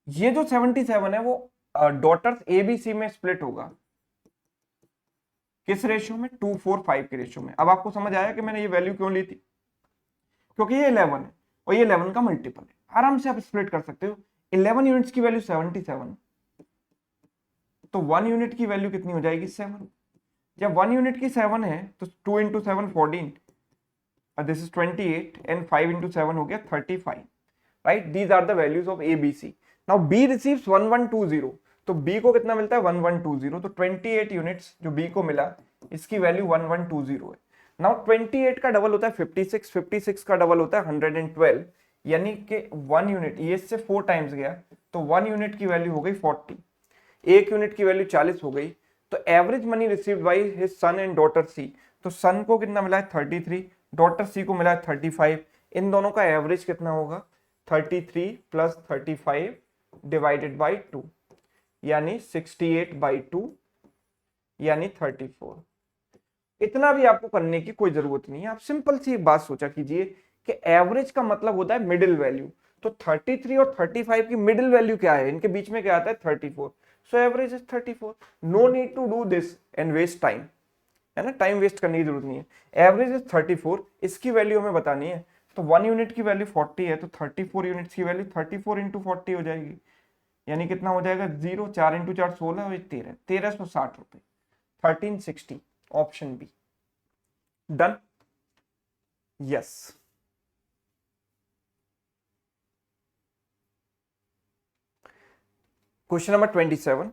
ये जो 77 है वो डॉटर्स ए बी सी में स्प्लिट होगा, किस रेशियो में, 2, 4, 5 के रेशियो में। अब आपको समझ आया कि मैंने ये वैल्यू क्यों ली थी, क्योंकि ये 11 है और ये 11 का मल्टीपल है, आराम से आप स्प्लिट कर सकते हो। 11 यूनिट्स की वैल्यू 77, तो 1 यूनिट की वैल्यू कितनी हो जाएगी 7। जब 1 यूनिट की 7 है तो 2 into 7 14, this is 28 and 5 into 7 हो गया 35, right. These are the values of A B C. Now B receives 1120, तो बी को कितना मिलता है 1120, तो 28 यूनिट्स जो बी को मिला, इसकी वैल्यू 1120 है। नाउ 28 का डबल होता है 56, 56 का डबल होता है 112, यानी कि 1 यूनिट ये इससे 4 टाइम्स गया, तो 1 यूनिट की वैल्यू हो गई 40, 1 यूनिट की वैल्यू 40 हो गई। तो average money received by his son and daughter see, तो सन को कितना मिला है 33, डॉटर सी को मिला है 35, इन दोनों का एवरेज कितना होगा 33 प्लस 35 डिवाइडेड बाई 2, यानी 68 बाई 2, यानी 34। इतना भी आपको करने की कोई जरूरत नहीं है, आप सिंपल सी एक बात सोचा कीजिए कि एवरेज का मतलब होता है मिडिल वैल्यू। तो 33 और 35 की मिडिल वैल्यू क्या है, इनके बीच में क्या आता है 34, सो average is 34। No need to do this and waste time, है ना, टाइम वेस्ट करने की जरूरत नहीं है। एवरेज इज 34, इसकी वैल्यू हमें बतानी है, तो 1 यूनिट की वैल्यू 40 है, तो 34 यूनिट्स की वैल्यू 34 इंटू 40 हो जाएगी, यानी कितना हो जाएगा 0, 4 इंटू 4 16 और 13, 1360 रुपए, 1360, option B done. Yes, question number 27,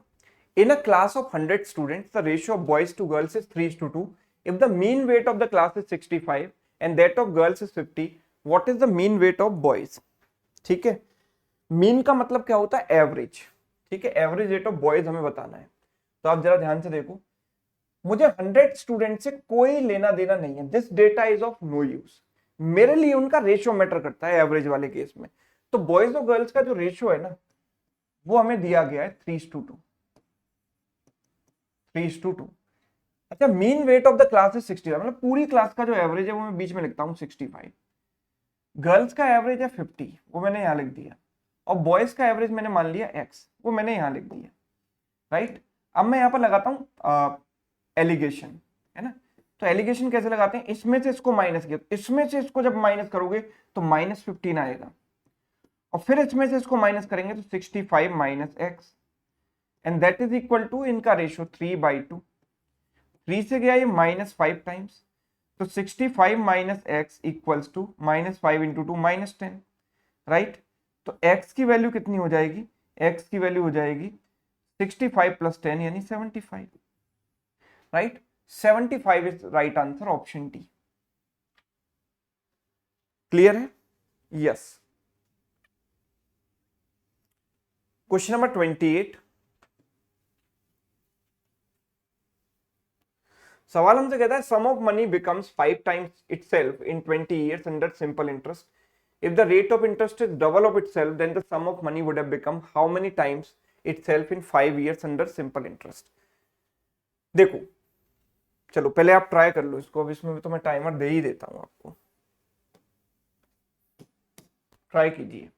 in a class of 100 students the ratio of boys to girls is 3:2, if the mean weight of the class is 65 and that of girls is 50, what is the mean weight of boys? ठीक है, mean का मतलब क्या होता है average, ठीक है, average rate of boys हमें बताना है। तो आप जरा ध्यान से देखो, मुझे 100 स्टूडेंट से कोई लेना देना नहीं है, this data is of no use, मेरे लिए उनका रेशियो मैटर करता है एवरेज वाले केस में। तो बॉयज और गर्ल्स का जो रेशियो है ना, वो हमें दिया गया है 3:2, 3:2। अच्छा, mean weight of the class is 65, मतलब पूरी क्लास का जो एवरेज है वो मैं बीच में लिखता हूं 65, गर्ल्स का एवरेज है 50, वो मैंने यहां लिख दिया, और बॉयज का एवरेज मैंने मान लिया x, वो मैंने यहां लिख दिया, राइट। अब मैं यहां पर लगाता हूं एलिगेशन, है ना। तो एलिगेशन कैसे लगाते हैं, इसमें से इसको माइनस किया, इसमें से इसको जब माइनस करोगे तो -15 आएगा, और फिर इसमें से इसको माइनस करेंगे तो 65 minus x, and that is equal to इनका रेशियो 3/2, 3 से गया ये -5 टाइम्स, तो 65 minus X equals to -5 into 2 -10, राइट। तो x की वैल्यू कितनी हो जाएगी, x की वैल्यू हो जाएगी 65 प्लस 10 यानी 75, right. 75 is right answer, option D. Clear है? यस। क्वेश्चन नंबर 28, सवाल हमसे कहता है sum of money becomes 5 times itself in 20 years under simple interest. If the rate of interest is double of itself, then the sum of money would have become how many times itself in 5 years under simple interest. देखो, चलो पहले आप try कर लो इसको. अब इसमें भी तो मैं टाइमर दे ही देता हूं आपको. ट्राई कीजिए.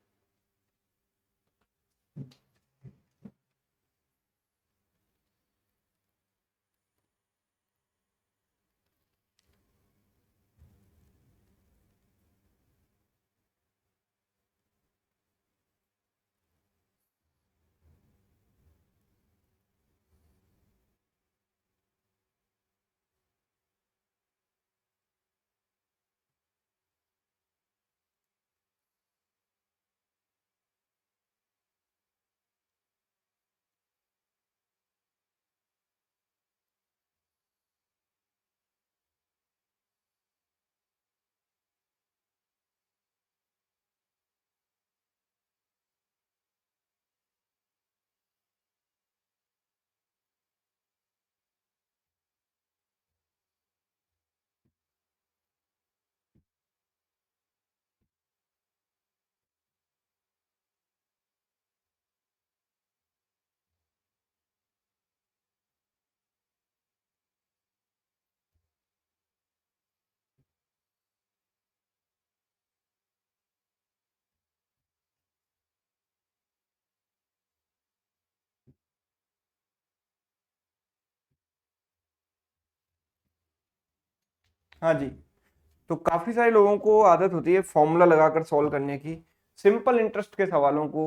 हाँ जी. तो काफी सारे लोगों को आदत होती है फॉर्मूला लगाकर सॉल्व करने की. सिंपल इंटरेस्ट के सवालों को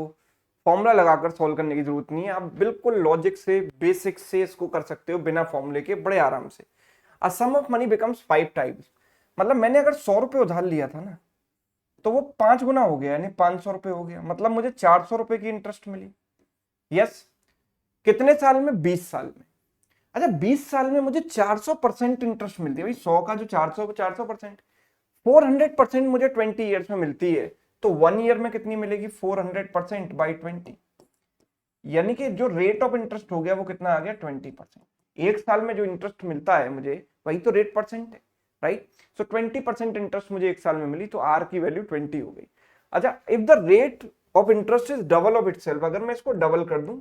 फॉर्मूला लगाकर सॉल्व करने की जरूरत नहीं है. आप बिल्कुल लॉजिक से, बेसिक से इसको कर सकते हो बिना फॉर्मूले के, बड़े आराम से. अ सम ऑफ मनी बिकम्स 5 टाइम्स. मतलब मैंने अगर 100 रुपए उधार लिया था ना, तो वो 5 गुना हो गया, यानी 500 रुपए हो गया. मतलब मुझे 400 रुपए की इंटरेस्ट मिली. यस. कितने साल में? 20 साल में. अच्छा, 20 साल में मुझे 400% इंटरेस्ट मिलती है. भाई 100 का जो 400% 400% मुझे 20 ईयर्स में मिलती है. तो 1 ईयर में कितनी मिलेगी? 400% बाई 20. यानी कि जो रेट ऑफ इंटरेस्ट हो गया वो कितना आ गया? 20%. एक साल में जो इंटरेस्ट मिलता है मुझे, वही तो रेट परसेंट है. राइट. सो 20% इंटरेस्ट मुझे एक साल में मिली, तो आर की वैल्यू 20 हो गई. अच्छा, if the rate of interest is double of itself, अगर मैं इसको डबल कर दूं,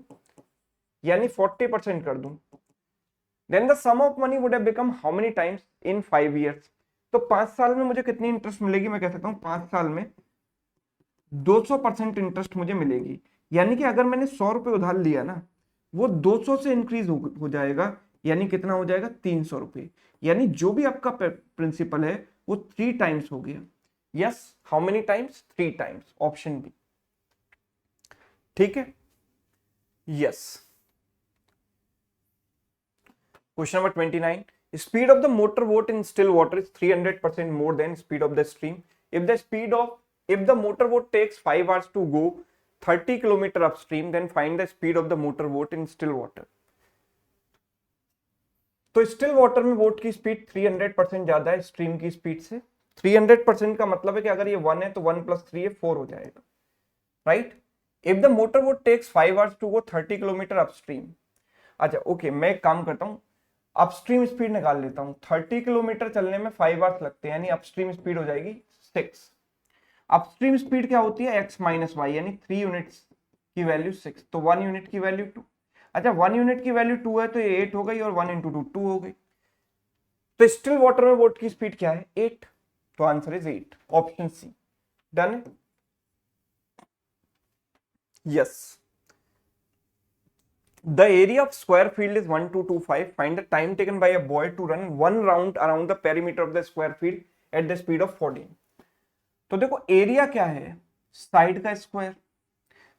यानी 40% कर दूं, then the sum of money would have become how many times in 5 years. तो 5 साल में मुझे कितनी इंटरेस्ट मिलेगी? मैं कह सकता हूं 5 साल में 200% इंटरेस्ट मुझे मिलेगी. यानी कि अगर मैंने 100 रुपए उधार लिया ना, वो 200 से इंक्रीज हो जाएगा. यानी कितना हो जाएगा? 300 रुपए. यानी जो भी आपका प्रिंसिपल है वो 3 टाइम्स हो गया. Yes. How many times? 3 times. Option B. ठीक है. Yes. Question number 29. Speed of the motor boat in still water is 300% more than speed of the stream. If the motor boat takes 5 hours to go 30 km upstream, then find the speed of the motor boat in still water. तो still water में boat की speed 300% ज्यादा है stream की speed से. 300% का मतलब है कि अगर ये 1 है तो 1 + 3 है 4 हो जाएगा. Right. If the motor boat takes 5 hours to go 30 km upstream. अच्छा ओके, मैं एक काम करता हूं, अपस्ट्रीम स्पीड निकाल लेता हूं. 30 किलोमीटर चलने में 5 आवर्स लगते हैं, यानी अपस्ट्रीम स्पीड हो जाएगी 6. अपस्ट्रीम स्पीड क्या होती है? x - y, यानी 3 यूनिट्स की वैल्यू 6, तो 1 यूनिट की वैल्यू 2. अच्छा, 1 यूनिट की वैल्यू 2 है तो ये 8 हो गई, और 1 × 2 2 हो गई. तो स्टिल वाटर में बोट की स्पीड क्या है? 8. तो answer is 8. Option C. Done. Yes. The area of square field is 1225. Find the time taken by a boy to run 1 round around the perimeter of the square field at the speed of 14. तो देखो area क्या है? Side का square.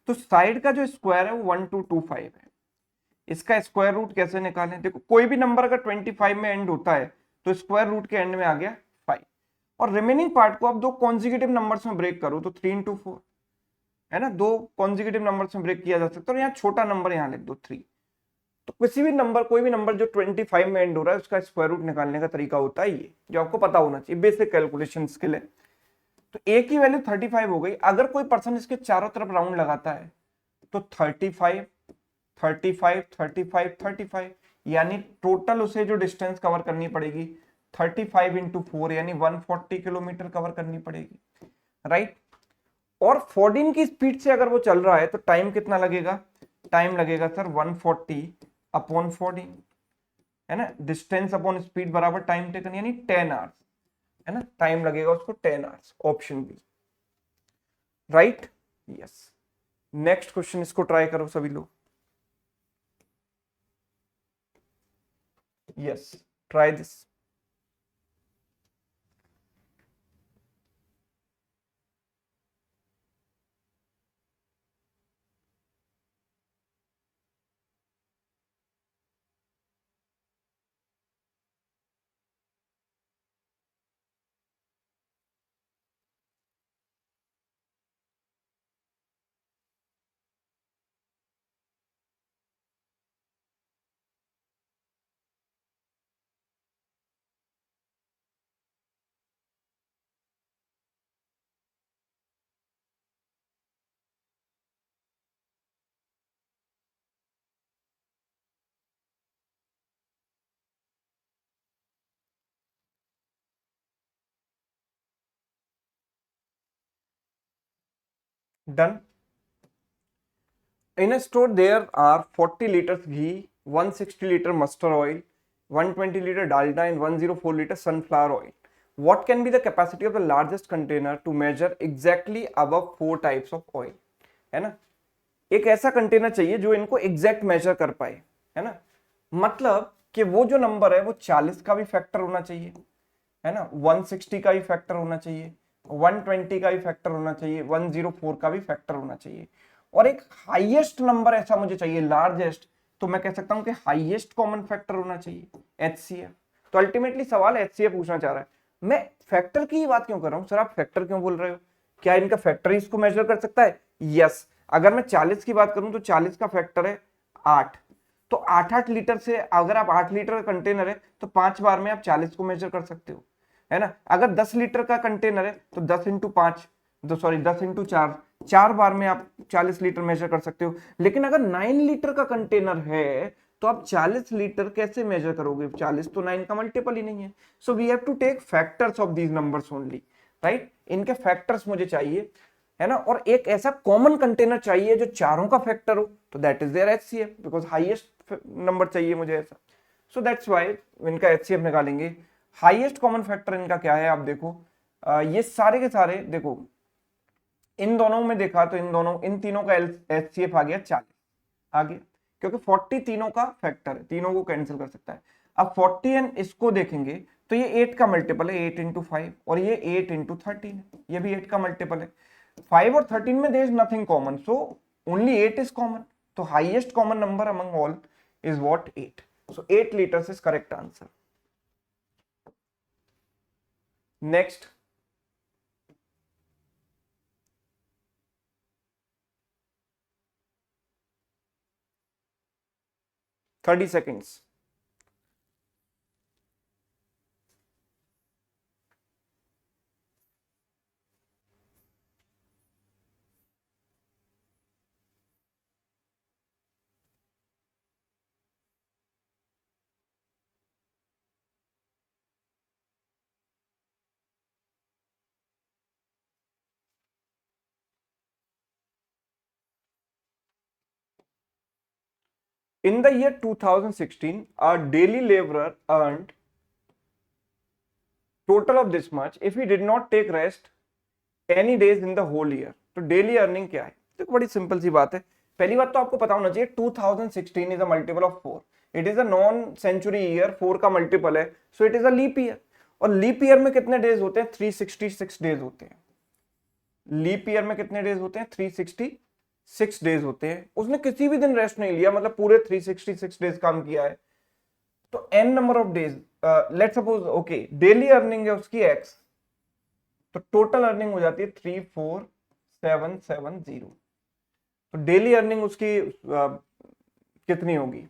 तो side का जो square है वो 1225 है. इसका स्क्वायर रूट कैसे निकालें? देखो कोई भी नंबर अगर 25 में एंड होता है तो स्क्वायर रूट के एंड में आ गया 5, और रिमेनिंग पार्ट को आप दो कॉन्जिक्यूटिव नंबर्स में ब्रेक करो तो 3 × 4 है ना. दो कॉन्जिक्यूटिव नंबर्स में ब्रेक किया जा सकता है. और यहाँ छोटा नंबर यहाँ लिख दो 3. तो किसी भी नंबर, कोई भी नंबर जो 25 में एंड हो रहा है उसका स्क्वायर रूट निकालने का तरीका होता है ये, जो आपको पता होना चाहिए, बेसिक कैलकुलेशन स्किल है. तो a की वैल्यू 35 हो गई. अगर कोई पर्सन इसके चारों तरफ राउंड लगाता है तो 35 35 35 35, यानी टोटल उसे जो डिस्टेंस कवर करनी पड़ेगी 35 इंटू 4 यानी 140 किलोमीटर कवर करनी पड़ेगी, राइट। और 14 की स्पीड से अगर वो चल रहा है तो टाइम कितना लगेगा, टाइम लगेगा सर 140 अपॉन 14, है ना। डिस्टेंस अपॉन स्पीड बराबर टाइम टेकन यानी 10 आवर्स, है ना। टाइम लगेगा उसको 10 hours, option B, right. Yes, next question, इसको ट्राई करो सभी लोग। Yes, try this. Done. In a store, there are 40 liters ghee, 160 liter mustard oil, 120 liter dalda, and 104 liter sunflower oil. What can be the capacity of the largest container to measure exactly above 4 types of oil? है ना, एक ऐसा container चाहिए जो इनको exact major कर पाए, है ना। मतलब कि वो जो नंबर है वो 40 का भी फैक्टर होना चाहिए, है ना, 160 का भी फैक्टर होना चाहिए, 120 का भी फैक्टर होना चाहिए, 104 का भी फैक्टर होना चाहिए, और एक हाईएस्ट नंबर ऐसा मुझे चाहिए, लार्जेस्ट। तो मैं कह सकता हूं कि हाईएस्ट कॉमन फैक्टर होना चाहिए, एचसीएफ। तो अल्टीमेटली सवाल एचसीएफ पूछना चाह रहा है। मैं फैक्टर की बात क्यों कर रहा हूं सर, आप फैक्टर क्यों बोल रहे हो, क्या इनका फैक्टर इसको मेजर कर सकता है? यस। अगर मैं 40 की बात करूं तो 40 का फैक्टर है 8, तो 8-8 लीटर से, अगर आप 8 लीटर का कंटेनर है तो 5 बार में आप 40 को मेजर कर सकते हो, है ना। अगर 10 लीटर का कंटेनर है तो 10 इंटू 5, तो सॉरी 10 इंटू 4, 4 बार में आप 40 लीटर मेजर कर सकते हो। लेकिन अगर 9 लीटर का कंटेनर है तो आप 40 लीटर कैसे मेजर करोगे, 40 तो 9 का मल्टीपल ही नहीं है। So we have to take factors of these numbers only, right. इनके फैक्टर्स मुझे चाहिए, है ना, और एक ऐसा कॉमन कंटेनर चाहिए जो चारों का फैक्टर हो, तो that is there HCF, because highest number चाहिए मुझे ऐसा। सो दैट्स व्हाई इनका एचसीएफ निकालेंगे। हाईएस्ट कॉमन फैक्टर इनका क्या है, आप देखो, ये सारे के सारे देखो, इन दोनों में देखा तो इन तीनों का एचसीएफ आ गया 40, आ गया, क्योंकि 40 तीनों का फैक्टर है, तीनों को कैंसिल कर सकता है। अब 40 एंड इसको देखेंगे तो ये 8 का मल्टीपल है, 8 इंटू 5, और ये 8 इंटू 13 है, ये भी 8 का मल्टीपल है। 5 और 13 में there is nothing common, so only 8 is common. तो highest common number among all is what, 8। So 8 litres is correct answer. Next, 30 seconds. In the year 2016, a daily laborer earned total of this much if he did not take rest any days in the whole year. तो daily earning क्या है, तो बड़ी simple सी बात है। पहली बात तो आपको पता होना चाहिए 2016 is a multiple of 4, it is a non century year, 4 का मल्टीपल है, so it is a leap year. और लीप ईयर में कितने डेज होते हैं, 366 डेज होते हैं। लीप ईयर में कितने डेज होते हैं, 366 डेज होते हैं। उसने किसी भी दिन रेस्ट नहीं लिया, मतलब पूरे 366 डेज काम किया है। तो n number of days, let suppose okay daily earning है उसकी x, तो टोटल अर्निंग हो जाती है 34770। तो डेली अर्निंग उसकी कितनी होगी,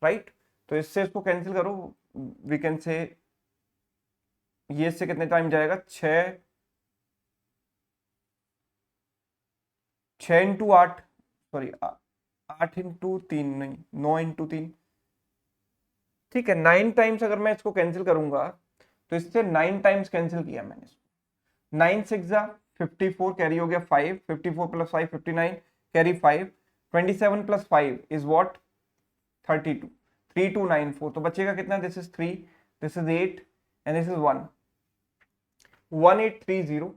राइट। तो इससे इसको कैंसिल करो, वी कैन से ये इससे कितने टाइम जाएगा, 6 इंटू 8, सॉरी 8 इंटू 3 नहीं, 9 इंटू 3, ठीक है, 9 टाइम्स अगर मैं इसको कैंसिल करूंगा तो इससे 9 टाइम्स कैंसिल किया मैंने इसको। 9 6 जा 54, कैरी हो गया 5, 54 plus 5 59, carry 5, 27 plus 5 is what 32, 3294, तो बचेगा कितना, this is 3, this is 8 and this is 1, 1830।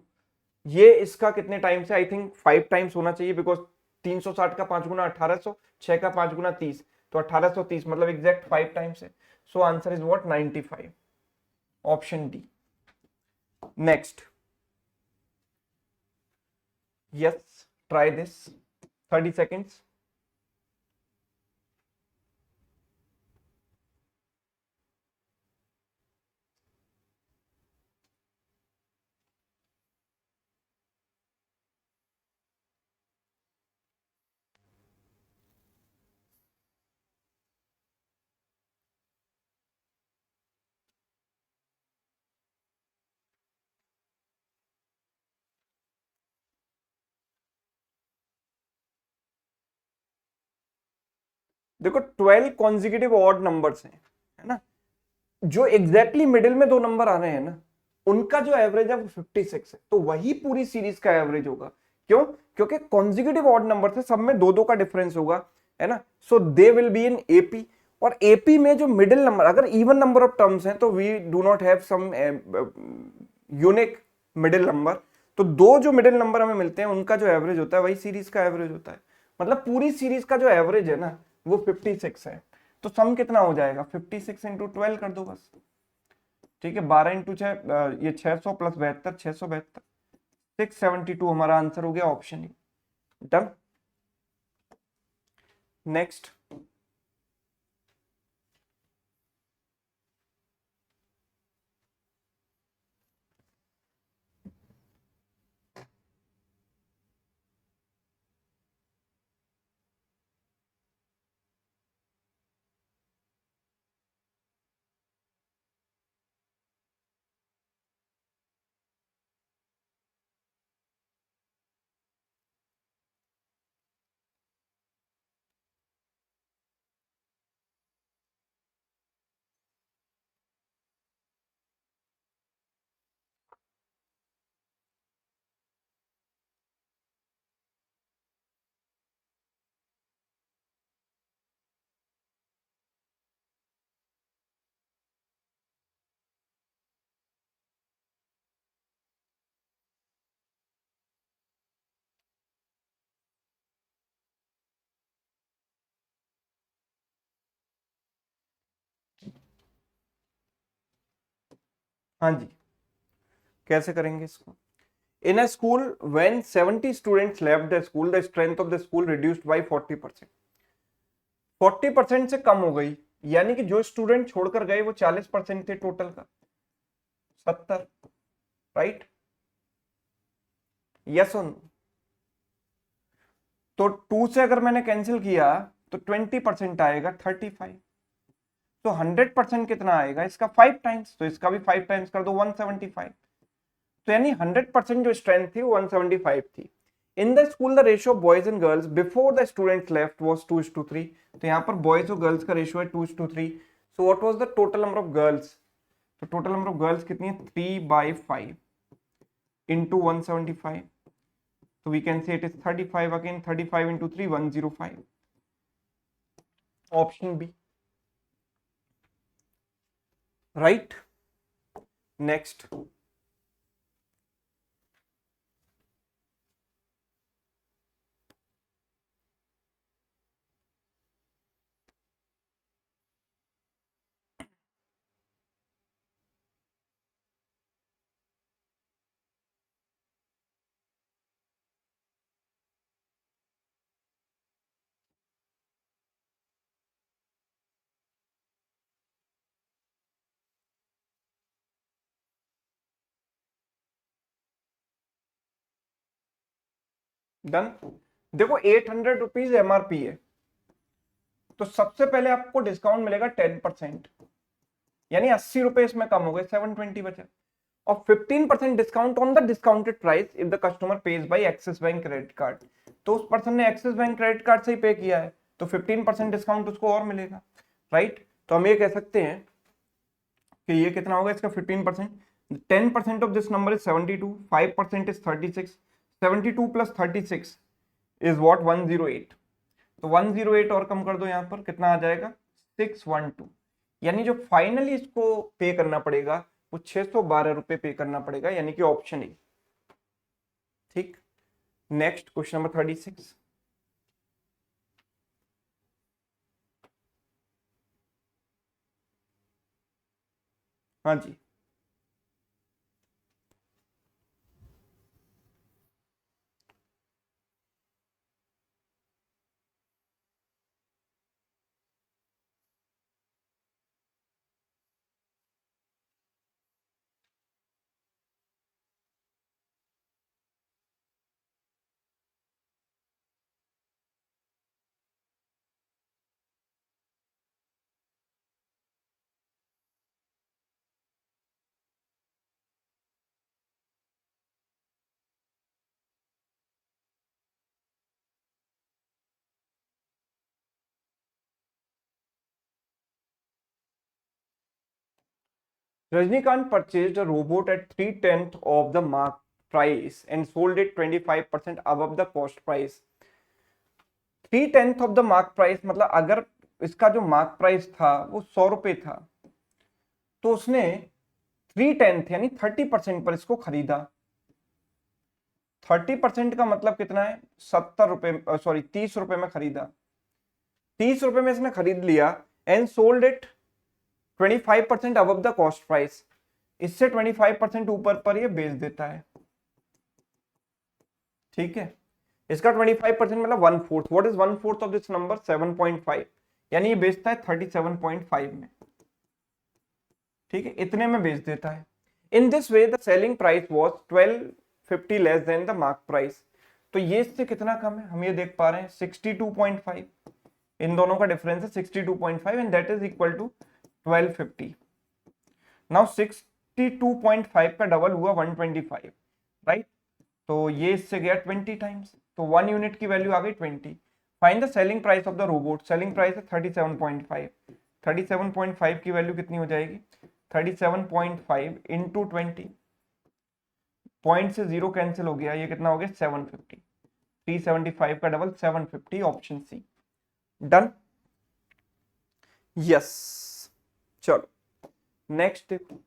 ये इसका कितने टाइम्स है, आई थिंक 5 टाइम्स होना चाहिए, बिकॉज 360 का 5 गुना 1800, 6 का 5 गुना 30, तो 1830 मतलब एग्जैक्ट 5 टाइम्स है। सो answer is what 95, option D. Next, yes try this, 30 seconds। देखो 12 कॉन्जिक्यूटिव ऑड नंबर्स हैं, है ना, जो एग्जैक्टली मिडिल में दो नंबर आ रहे हैं ना, उनका जो एवरेज है वो 56 है, तो वही पूरी सीरीज का एवरेज होगा। क्यों? क्योंकि कॉन्जिक्यूटिव ऑड नंबर थे, सब में दो दो का डिफरेंस होगा, है ना, so they will be in AP. और एपी में जो मिडिल नंबर, अगर इवन नंबर ऑफ टर्म्स हैं तो we do not have some unique middle number, तो दो जो मिडिल नंबर हमें मिलते हैं उनका जो एवरेज होता है वही सीरीज का एवरेज होता है। मतलब पूरी सीरीज का जो एवरेज है ना वो 56 है, तो सम कितना हो जाएगा, 56 इंटू 12 कर दो बस। ठीक है, 12 इंटू 6, ये 600 प्लस 72, 672, 672 हमारा आंसर हो गया, ऑप्शन ई। डन। नेक्स्ट, हाँ जी, कैसे करेंगे इसको। In a school when 70 students left the school, the strength of the school reduced by 40%। 40% से कम हो गई, यानी कि जो स्टूडेंट छोड़कर गए वो 40% थे टोटल का, 70, राइट, यस और नो। तो 2 से अगर मैंने कैंसिल किया तो 20% आएगा, 35। तो 100% कितना आएगा इसका, 5 टाइम्स, तो इसका भी 5 टाइम्स कर दो, 175। तो यानी 100% जो स्ट्रेंथ थी वो 175 थी। In the school the ratio of boys and girls before the students left was 2:3। तो यहाँ पर बॉयज और गर्ल्स का रेशियो है 2:3। So what was the total number of girls, तो टोटल नंबर ऑफ गर्ल्स कितनी है, 3/5 इंटू 175, तो we can say it is 35 again, 35 into 3 105, option B, right. Next, done. देखो 800 रुपीज एमआरपी है, तो सबसे पहले आपको डिस्काउंट मिलेगा 10%, यानी 80 रुपए इसमें कम हो गए, 720 बचे। और 15% discount on the discounted price if the customer pays by Axis bank credit card. तो उस पर्सन ने एक्सिस बैंक क्रेडिट कार्ड से ही पे किया है, तो 15% डिस्काउंट उसको और मिलेगा, राइट। तो हम ये कह सकते हैं कि ये कितना होगा इसका 15%, 10% of this number is 72, 5% is 36, 72 plus 36 is what 108। तो 108 और कम कर दो, यहाँ पर कितना आ जाएगा 612। यानी जो फाइनली इसको पे करना पड़ेगा वो 612 रुपए पे करना पड़ेगा, यानी कि ऑप्शन ए। ठीक, नेक्स्ट क्वेश्चन नंबर 36। हाँ जी, Rajnikant purchased a robot at 3/10 of the mark price and sold it 25% above the cost price. 3/10 of the mark price मतलब अगर इसका जो मार्क प्राइस था वो 100 रुपए था, तो उसने 3/10 यानी 30% पर इसको खरीदा। 30% का मतलब कितना है, 70 रुपए, सॉरी 30 रुपए में खरीदा। 30 रुपए में इसने खरीद लिया and sold it 25% above the cost price. इससे 25% ऊपर पर ये बेच देता है। ठीक है, इसका 25% मतलब 1/4। What is 1/4 of this number 7.5, यानी ये बेचता है 37.5 में। ठीक है, इतने में बेच देता है। In this way the selling price was 1250 less than the mark price. तो ये इससे कितना कम है, हम ये देख पा रहे हैं 62.5। इन दोनों का डिफरेंस है 62.5 and that is equal to 1250। Now 62.5 का डबल हुआ 125, राइट? तो ये इससे गया 20 टाइम्स, तो 1 यूनिट की वैल्यू आ गई 20। Find the selling price of the robot. Selling price है 37.5। 37.5 की वैल्यू कितनी हो जाएगी, 37.5 इंटू 20। पॉइंट से जीरो कैंसिल हो गया, ये कितना हो गया 750। 375 का double 750, option C. Done, yes. चलो नेक्स्ट देखो।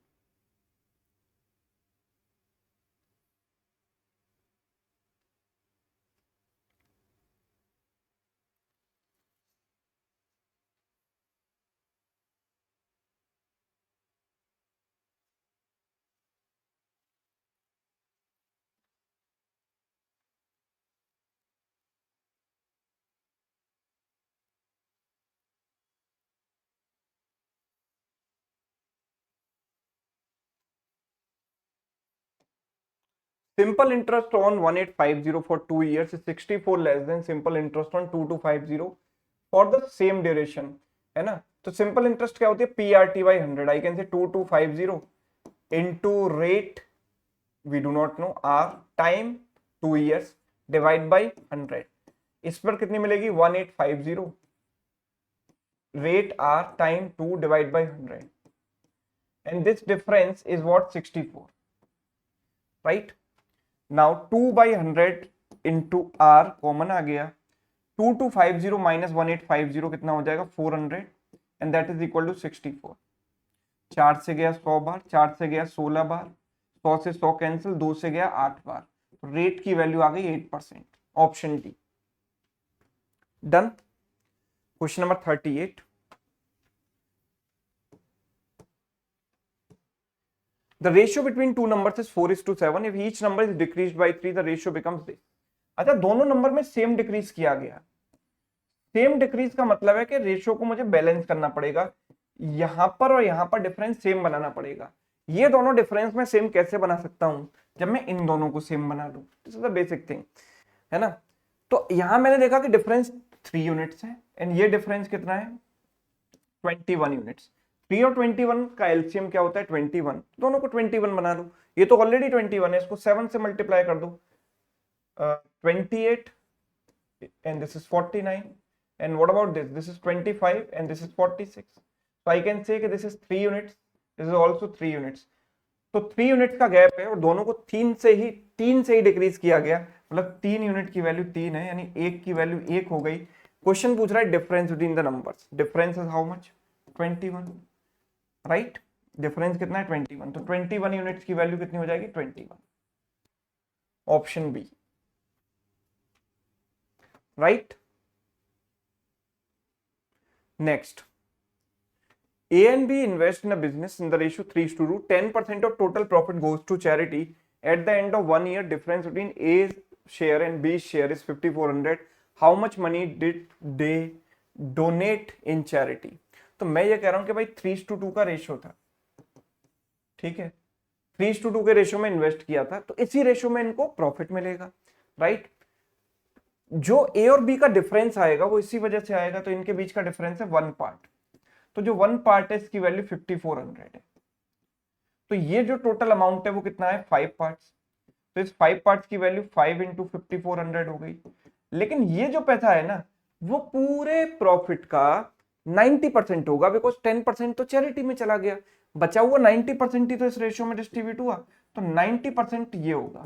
Simple interest on 1850 for 2 years is 64 less than simple interest on 2250 for the same duration, है ना? तो सिंपल इंटरेस्ट क्या होती है, PRT by 100। आई कैन से 2250 into rate we do not know, R time 2 years divide by 100। इस पर कितनी मिलेगी 1850 rate R time 2 divide by 100 and this difference is what 64, right? Now 2/100 into R common आ गया। 2250 माइनस 1850 कितना हो जाएगा 400 and that is equal to 64। 4 से गया 100 बार, 4 से गया 16 बार, 100 से 100 कैंसिल, 2 से गया 8 बार। तो रेट की वैल्यू आ गई 8%, option D. Done. Question number 38। The ratio between two numbers is 4:7. If each number is decreased by 3, the ratio becomes this। अच्छा, दोनों नंबर में सेम डिक्रीज किया गया। सेम डिक्रीज का मतलब है कि रेशियो को मुझे बैलेंस करना पड़ेगा, यहां पर और यहां पर डिफरेंस सेम बनाना पड़ेगा। ये दोनों डिफरेंस में सेम कैसे बना सकता हूं, जब मैं इन दोनों को सेम बना लूं। This is the basic thing, है ना? तो यहां मैंने देखा कि डिफरेंस 3 यूनिट्स है एंड ये डिफरेंस कितना है 21 यूनिट्स। 3 और 21 का एलसीएम क्या होता है 21। दोनों को 21 बना लो, ये तो ऑलरेडी 21 है, इसको 7 से मल्टीप्लाई कर दो। 28 and this is 49 and what about this is 25 and this is 46। So I can say कि this is 3 units, this is also 3 units. तो 3 यूनिट का गैप है और दोनों को 3 से ही डिक्रीज किया गया, मतलब 3 यूनिट की वैल्यू 3 है, यानी 1 की वैल्यू 1 हो गई। क्वेश्चन पूछ रहा है difference between the numbers, difference is how much, 21, right. Difference कितना है 21, तो 21 यूनिट्स की वैल्यू कितनी हो जाएगी 21, option B, right. Next, A and B invest in a business in the ratio 3:2. 10% of total profit goes to charity. At the end of 1 year, difference between A's share and B's share is 5,400. How much money did they donate in charity? तो मैं ये कह रहा हूं कि भाई 3:2 का ratio था, ठीक है, 3:2 के रेशियो में इन्वेस्ट किया था, तो इसी रेशियो में इनको प्रॉफिट मिलेगा, राइट। जो A और B का डिफरेंस आएगा वो इसी वजह से आएगा, तो इनके बीच का डिफरेंस है 1 पार्ट, तो जो 1 पार्ट है इसकी वैल्यू 5,400 है। तो ये जो टोटल अमाउंट है वो कितना है 5 पार्ट्स, तो इस 5 पार्ट्स की वैल्यू 5 इंटू 5,400 हो गई। लेकिन ये जो पैसा है ना वो पूरे प्रॉफिट का 90% होगा, बिकॉज 10% तो चैरिटी में चला गया, बचा हुआ 90% ही तो इस रेशियो में डिस्ट्रीब्यूट हुआ, तो 90% ये होगा,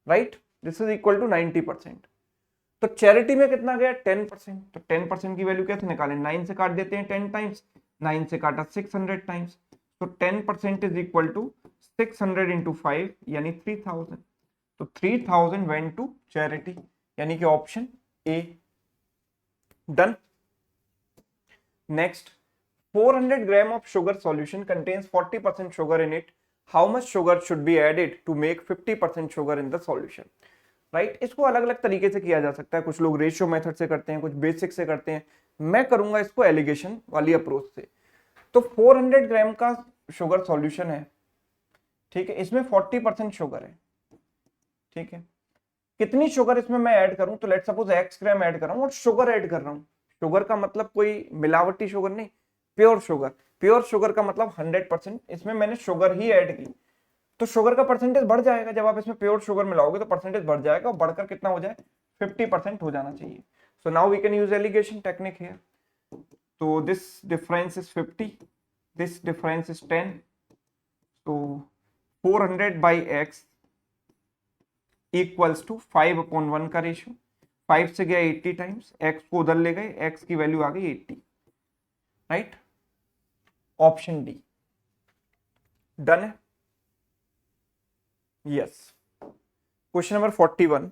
right. This is equal to 90%। तो चैरिटी में कितना गया 10%, तो 10% की वैल्यू कैसे निकालें, 9 से काट देते हैं 10 टाइम्स, 9 से काटा 600 टाइम्स, तो 10% इज इक्वल टू 600 इंटू 5 यानी 3000, तो 3000 वेंट टू चैरिटी, यानी कि option A, done. Next, 400 gram of sugar solution contains 40% sugar in it, how much sugar should be added to make 50% sugar in the solution, right. इसको अलग अलग तरीके से किया जा सकता है, कुछ लोग रेशियो मेथड से करते हैं, कुछ बेसिक से करते हैं, मैं करूंगा इसको एलिगेशन वाली अप्रोच से। तो 400 ग्राम का शुगर सॉल्यूशन है, ठीक है, इसमें 40% शुगर है, ठीक है। कितनी शुगर इसमें मैं ऐड करूं, तो let's suppose x gram add कर रहा हूं और शुगर ऐड कर रहा हूं, शुगर का मतलब कोई मिलावटी शुगर नहीं, प्योर शुगर, प्योर शुगर का मतलब 100%, इसमें मैंने शुगर ही ऐड की, तो शुगर का परसेंटेज बढ़ जाएगा, जब आप इसमें प्योर शुगर मिलाओगे तो परसेंटेज बढ़ जाएगा, और बढ़कर कितना हो जाए 50% हो जाना चाहिए। So now we can use alligation technique here, तो this difference is 50, this difference is 10, तो 400 बाई x इक्वल्स टू 5/1 का रेशियो, 5 से गया 80 टाइम्स, x को उधर ले गए, x की वैल्यू आ गई 80, राइट, ऑप्शन डी, डन है। यस, क्वेश्चन नंबर 41,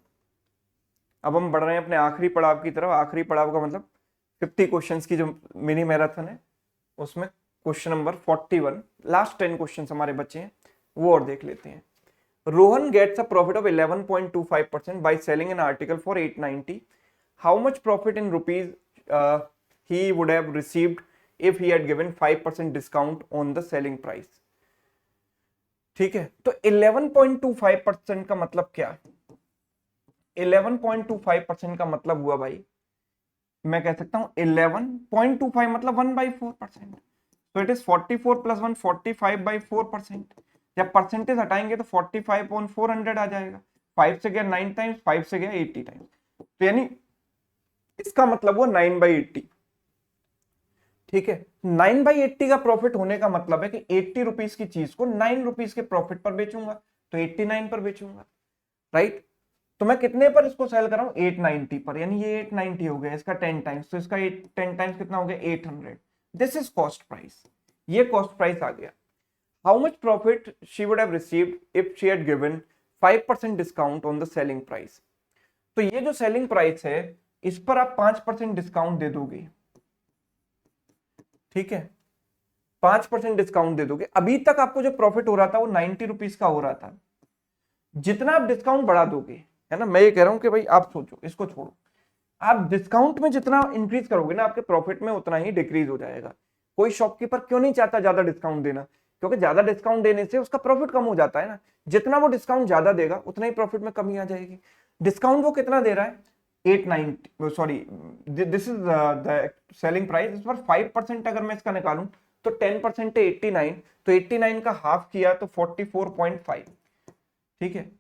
अब हम बढ़ रहे हैं अपने आखिरी पड़ाव की तरफ। आखिरी पड़ाव का मतलब 50 क्वेश्चंस की जो मिनी मैराथन है उसमें क्वेश्चन नंबर 41, लास्ट 10 क्वेश्चंस हमारे बचे हैं, वो और देख लेते हैं। Rohan gets a profit of 11.25% by selling an article for 890, how much profit in rupees he would have received if he had given 5% discount on the selling price, ठीक है। तो 11.25% का मतलब क्या, 11.25% का मतलब हुआ भाई, मैं कह सकता हूं 11.25 मतलब 1/4%, तो इट इज 44 प्लस 1 45/4%। जब परसेंटेज हटाएंगे तो 45/400 आ जाएगा, 5 से गया 9 टाइम्स, 5 से गया 80 टाइम्स, तो यानी इसका मतलब हुआ 9/80, ठीक है। 9/80 का प्रॉफिट होने का मतलब है कि 80 रुपीज की चीज को 9 रुपीज के प्रॉफिट पर बेचूंगा, तो 89 पर बेचूंगा, राइट। तो मैं कितने पर इसको सेल कर रहा हूं 890 पर, यानी ये 890 हो गया, इसका 10 टाइम्स, तो इसका 10 टाइम्स कितना हो गया 800, दिस इज कॉस्ट प्राइस, ये कॉस्ट प्राइस आ गया। How much profit she would have received if she had given 5% discount on the selling price, तो ये जो सेलिंग प्राइस है इस पर आप 5% डिस्काउंट दे दोगे, ठीक है, 5% डिस्काउंट दे दोगे। अभी तक आपको जो प्रॉफिट हो रहा था वो 90 रुपीज का हो रहा था, जितना आप डिस्काउंट बढ़ा दोगे, है ना, मैं ये कह रहा हूं कि भाई आप सोचो, इसको छोड़ो, आप डिस्काउंट में जितना इंक्रीज करोगे ना आपके प्रॉफिट में उतना ही डिक्रीज हो जाएगा। कोई शॉपकीपर क्यों नहीं चाहता ज्यादा डिस्काउंट देना, क्योंकि ज्यादा डिस्काउंट देने से उसका प्रॉफिट कम हो जाता है ना, जितना वो डिस्काउंट ज्यादा देगा उतना ही प्रॉफिट में कमी आ जाएगी। डिस्काउंट वो कितना दे रहा है 890, sorry this is the selling price, इस पर 5% अगर मैं इसका निकालूं तो 10% है 89, तो 89 का हाफ किया तो 44.5, ठीक है।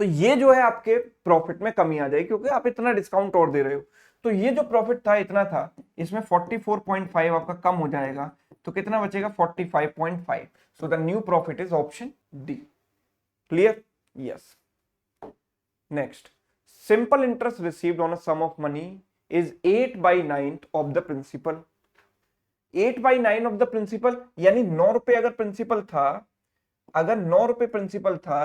तो ये जो है आपके प्रॉफिट में कमी आ जाएगी क्योंकि आप इतना डिस्काउंट और दे रहे हो। तो ये जो प्रॉफिट था इतना था, इसमें 44.5 आपका कम हो जाएगा, तो कितना बचेगा 45.5। So the new profit is option D. Clear? Yes. Next, simple interest received on a sum of money is 8/9 of the principal। 8/9 of the principal यानी 9 रुपए अगर प्रिंसिपल था, अगर 9 रुपए प्रिंसिपल था,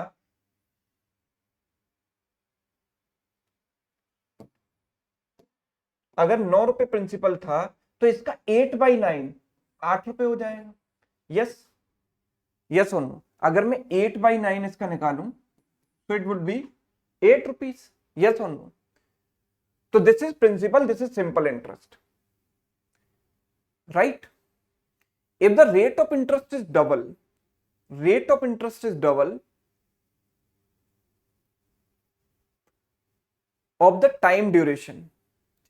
अगर 9 रुपए प्रिंसिपल था, तो इसका 8/9 8 रुपए हो जाएगा। यस, यस और नो? अगर मैं 8/9 इसका निकालूं तो it would be 8 rupees. Yes और नो? तो this is principal, this is simple interest, right? If the rate of interest is double, rate of interest is double of the time duration।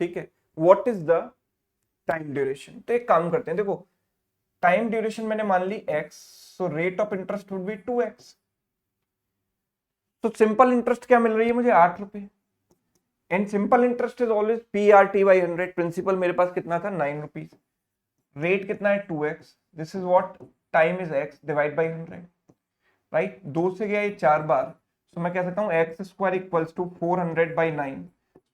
ठीक है, what is the time duration? तो एक काम करते हैं, देखो टाइम ड्यूरेशन मैंने मान ली x, so rate of interest would be 2x। तो सिंपल इंटरेस्ट क्या मिल रही है मुझे? 8 रुपए। And simple interest is always PRT/100। Principal मेरे पास कितना था? 9 रुपीज। रेट कितना है? 2x। This is what time is x divide by 100, right? 2 से गया ये 4 बार, तो मैं कह सकता हूँ x² इक्वल्स टू 400/9।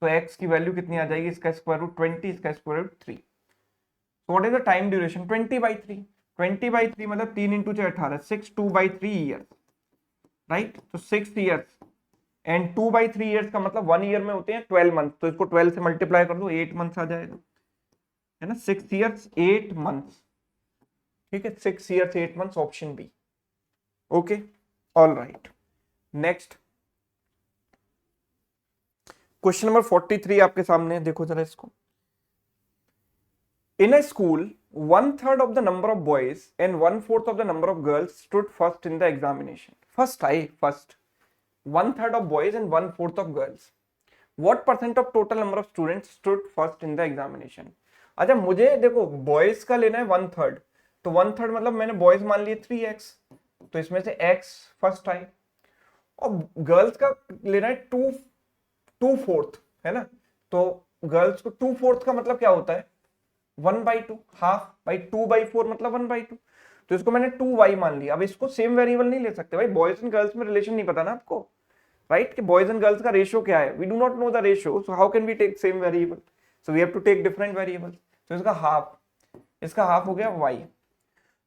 तो x की वैल्यू कितनी आ जाएगी? इसका स्क्वायर रूट 20, इसका square root 3। So what is the time duration? 20/3। 20/3 मतलब 3 × 4 18, 6/2/3 ईयर्स, राइट? तो 6 ईयर्स एंड 2/3 ईयर्स का मतलब 1 ईयर में होते हैं 12 मंथ, तो इसको 12 से मल्टीप्लाई कर दो, 8 मंथ्स आ जाएगा, है ना? 6 ईयर्स 8 मंथ्स। ठीक है, 6 years 8 months, option B. Okay, all right. Next question number 43 आपके सामने, देखो जरा इसको। In a school 1/3 of the number of boys and 1/4 of the number of girls stood first in the examination. First आए, first 1/3 of boys and 1/4 of girls. What % of total number of students stood first in the examination? अच्छा, मुझे देखो boys का लेना है 1/3, तो 1/3 मतलब मैंने बॉयज मान लिए 3x, तो इसमें से x फर्स्ट आए, और गर्ल्स का लेना है 2/4, है ना? तो गर्ल्स को 2/4 का मतलब क्या होता है? 1/2, हाफ बाई 2/4 मतलब 1/2। तो इसको मैंने 2y मान लिया। अब इसको सेम वेरिएबल नहीं ले सकते भाई, बॉयज एंड गर्ल्स में रिलेशन नहीं पता ना आपको, राइट? कि बॉयज एंड गर्ल्स का रेशियो क्या है, we do not know the ratio, so how can we take same variable? So we have to take different variables. तो इसका हाफ, इसका हाफ हो गया y।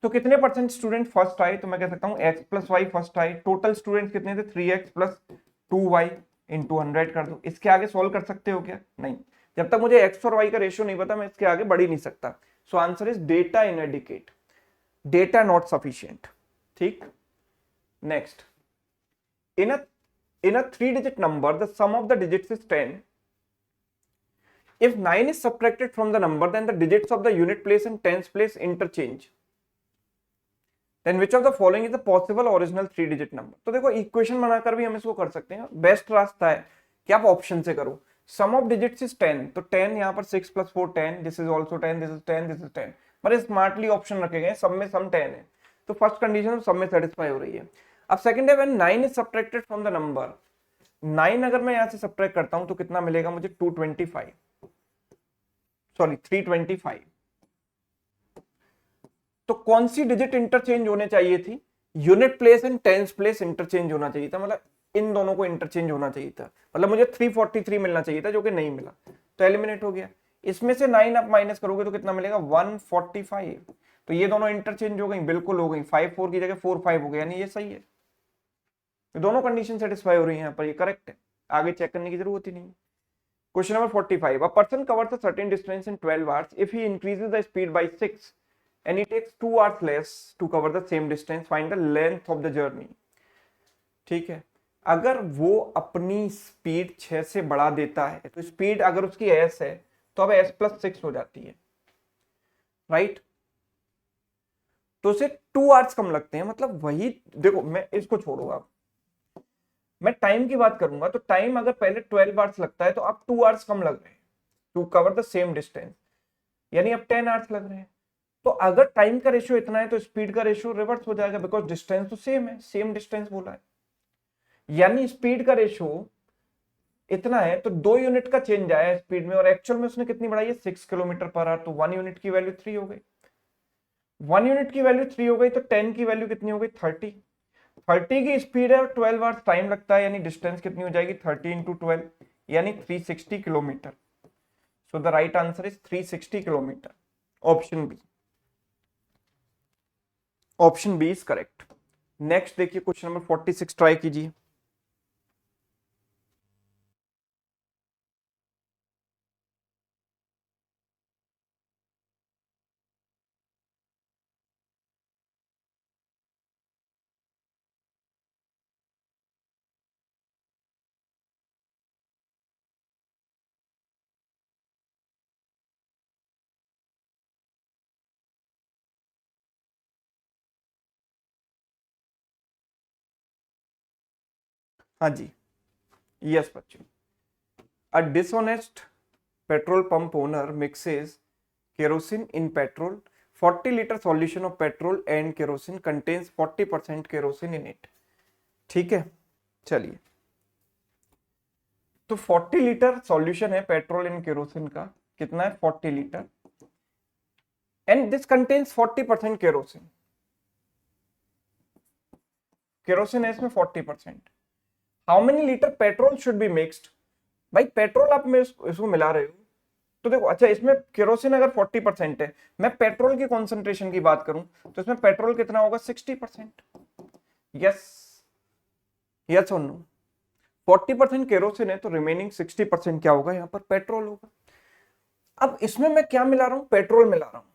तो कितने % स्टूडेंट फर्स्ट आए? तो मैं कह सकता हूँ x + y फर्स्ट आए। टोटल स्टूडेंट कितने थे? 3x + 2y इंटू 100 कर दो। इसके आगे सॉल्व कर सकते हो क्या? नहीं, जब तक मुझे x और y का रेशियो नहीं पता मैं इसके आगे बढ़ ही नहीं सकता। So answer is data inadequate, data not sufficient. ठीक, next, in a 3-digit number the sum of the digits is 10। if 9 is subtracted from the number then the digits of the unit place and tens place interchange, then which of the following is the possible original 3-digit number? तो देखो equation बनाकर भी हम इसको कर सकते हैं। Best रास्ता है कि आप ऑप्शन से करो। सम ऑफ डिजिट्स इज 10, तो 10 यहाँ पर 6 + 4 10, this is also 10, this is 10, this is 10। बड़े स्मार्टली ऑप्शन रखे गए, सब में सम 10 है, तो फर्स्ट कंडीशन सब में सेटिस्फाई हो रही है। अब सेकंड है, when 9 is subtracted from the number, 9 अगर मैं यहां से सब्ट्रैक्ट करता हूं तो कितना मिलेगा मुझे? 225, सॉरी 325। तो कौन सी डिजिट इंटरचेंज होने चाहिए थी? Unit place and tens place interchange होना चाहिए था, मतलब इन दोनों को इंटरचेंज होना चाहिए था, मतलब मुझे 343 मिलना चाहिए था, जो कि नहीं मिला, तो एलिमिनेट हो गया। इसमें से 9 आप माइनस करोगे तो कितना मिलेगा? 145। तो ये दोनों इंटरचेंज हो गई, बिल्कुल हो गई, 5 4 की जगह 4 5 हो गया, यानी ये सही है। तो दोनों कंडीशन सेटिस्फाई हो रही है यहाँ पर, ये करेक्ट है, आगे चेक करने की जरूरत ही नहीं। Question number 45, a person covers a certain distance in 12 hours if he increases the speed bye 6 and it takes 2 hours less to cover the same distance, find the length of the journey। ठीक है, अगर वो अपनी speed 6 से बढ़ा देता है, तो स्पीड अगर उसकी s है तो अब s + 6 हो जाती है, राइट? तो उसे 2 आवर्स कम लगते हैं, मतलब वही, देखो मैं इसको छोड़ूंगा, अब मैं टाइम की बात करूंगा। तो टाइम अगर पहले 12 आवर्स लगता है तो अब 2 आवर्स कम लग रहे हैं to cover the same distance, यानी अब 10 आवर्स लग रहे हैं। तो अगर टाइम का रेशियो इतना है तो स्पीड का रेशियो रिवर्स हो जाएगा, बिकॉज डिस्टेंस तो सेम है, सेम डिस्टेंस बोला है, यानी स्पीड का रेशियो इतना है, तो 2 यूनिट का चेंज आया है स्पीड में, और एक्चुअल में उसने कितनी बढ़ाई है 6 किलोमीटर पर आवर, तो 1 यूनिट की वैल्यू 3 हो गई। 1 यूनिट की वैल्यू 3 हो गई, तो 10 की वैल्यू कितनी हो गई 30। 30 की स्पीड है और 12 आवर्स टाइम लगता है, यानी डिस्टेंस कितनी हो जाएगी 30 इंटू 12, यानी 360 kilometre. So the right answer is 360 kilometre, option B. Option B is correct. Next देखिए क्वेश्चन नंबर 46 ट्राई कीजिए। हाँ जी, यस बच्चों। A dishonest petrol pump owner mixes kerosene in petrol. 40 liter solution of petrol and kerosene contains 40% kerosene in it. ठीक है, चलिए, तो 40 litre solution है पेट्रोल इन केरोसिन का, कितना है 40 litre, and this contains 40% kerosene. Kerosene है इसमें 40%। How many litre petrol should be mixed? भाई पेट्रोल आप में इसको मिला रहे हो, तो देखो, अच्छा इसमें केरोसिन अगर 40% है, मैं पेट्रोल की कॉन्सेंट्रेशन की बात करूं तो इसमें पेट्रोल कितना होगा 60%। यस, यस और नो? 40% केरोसिन है तो रिमेनिंग 60% क्या होगा, यहाँ पर पेट्रोल होगा। अब इसमें मैं क्या मिला रहा हूं, पेट्रोल मिला रहा हूं।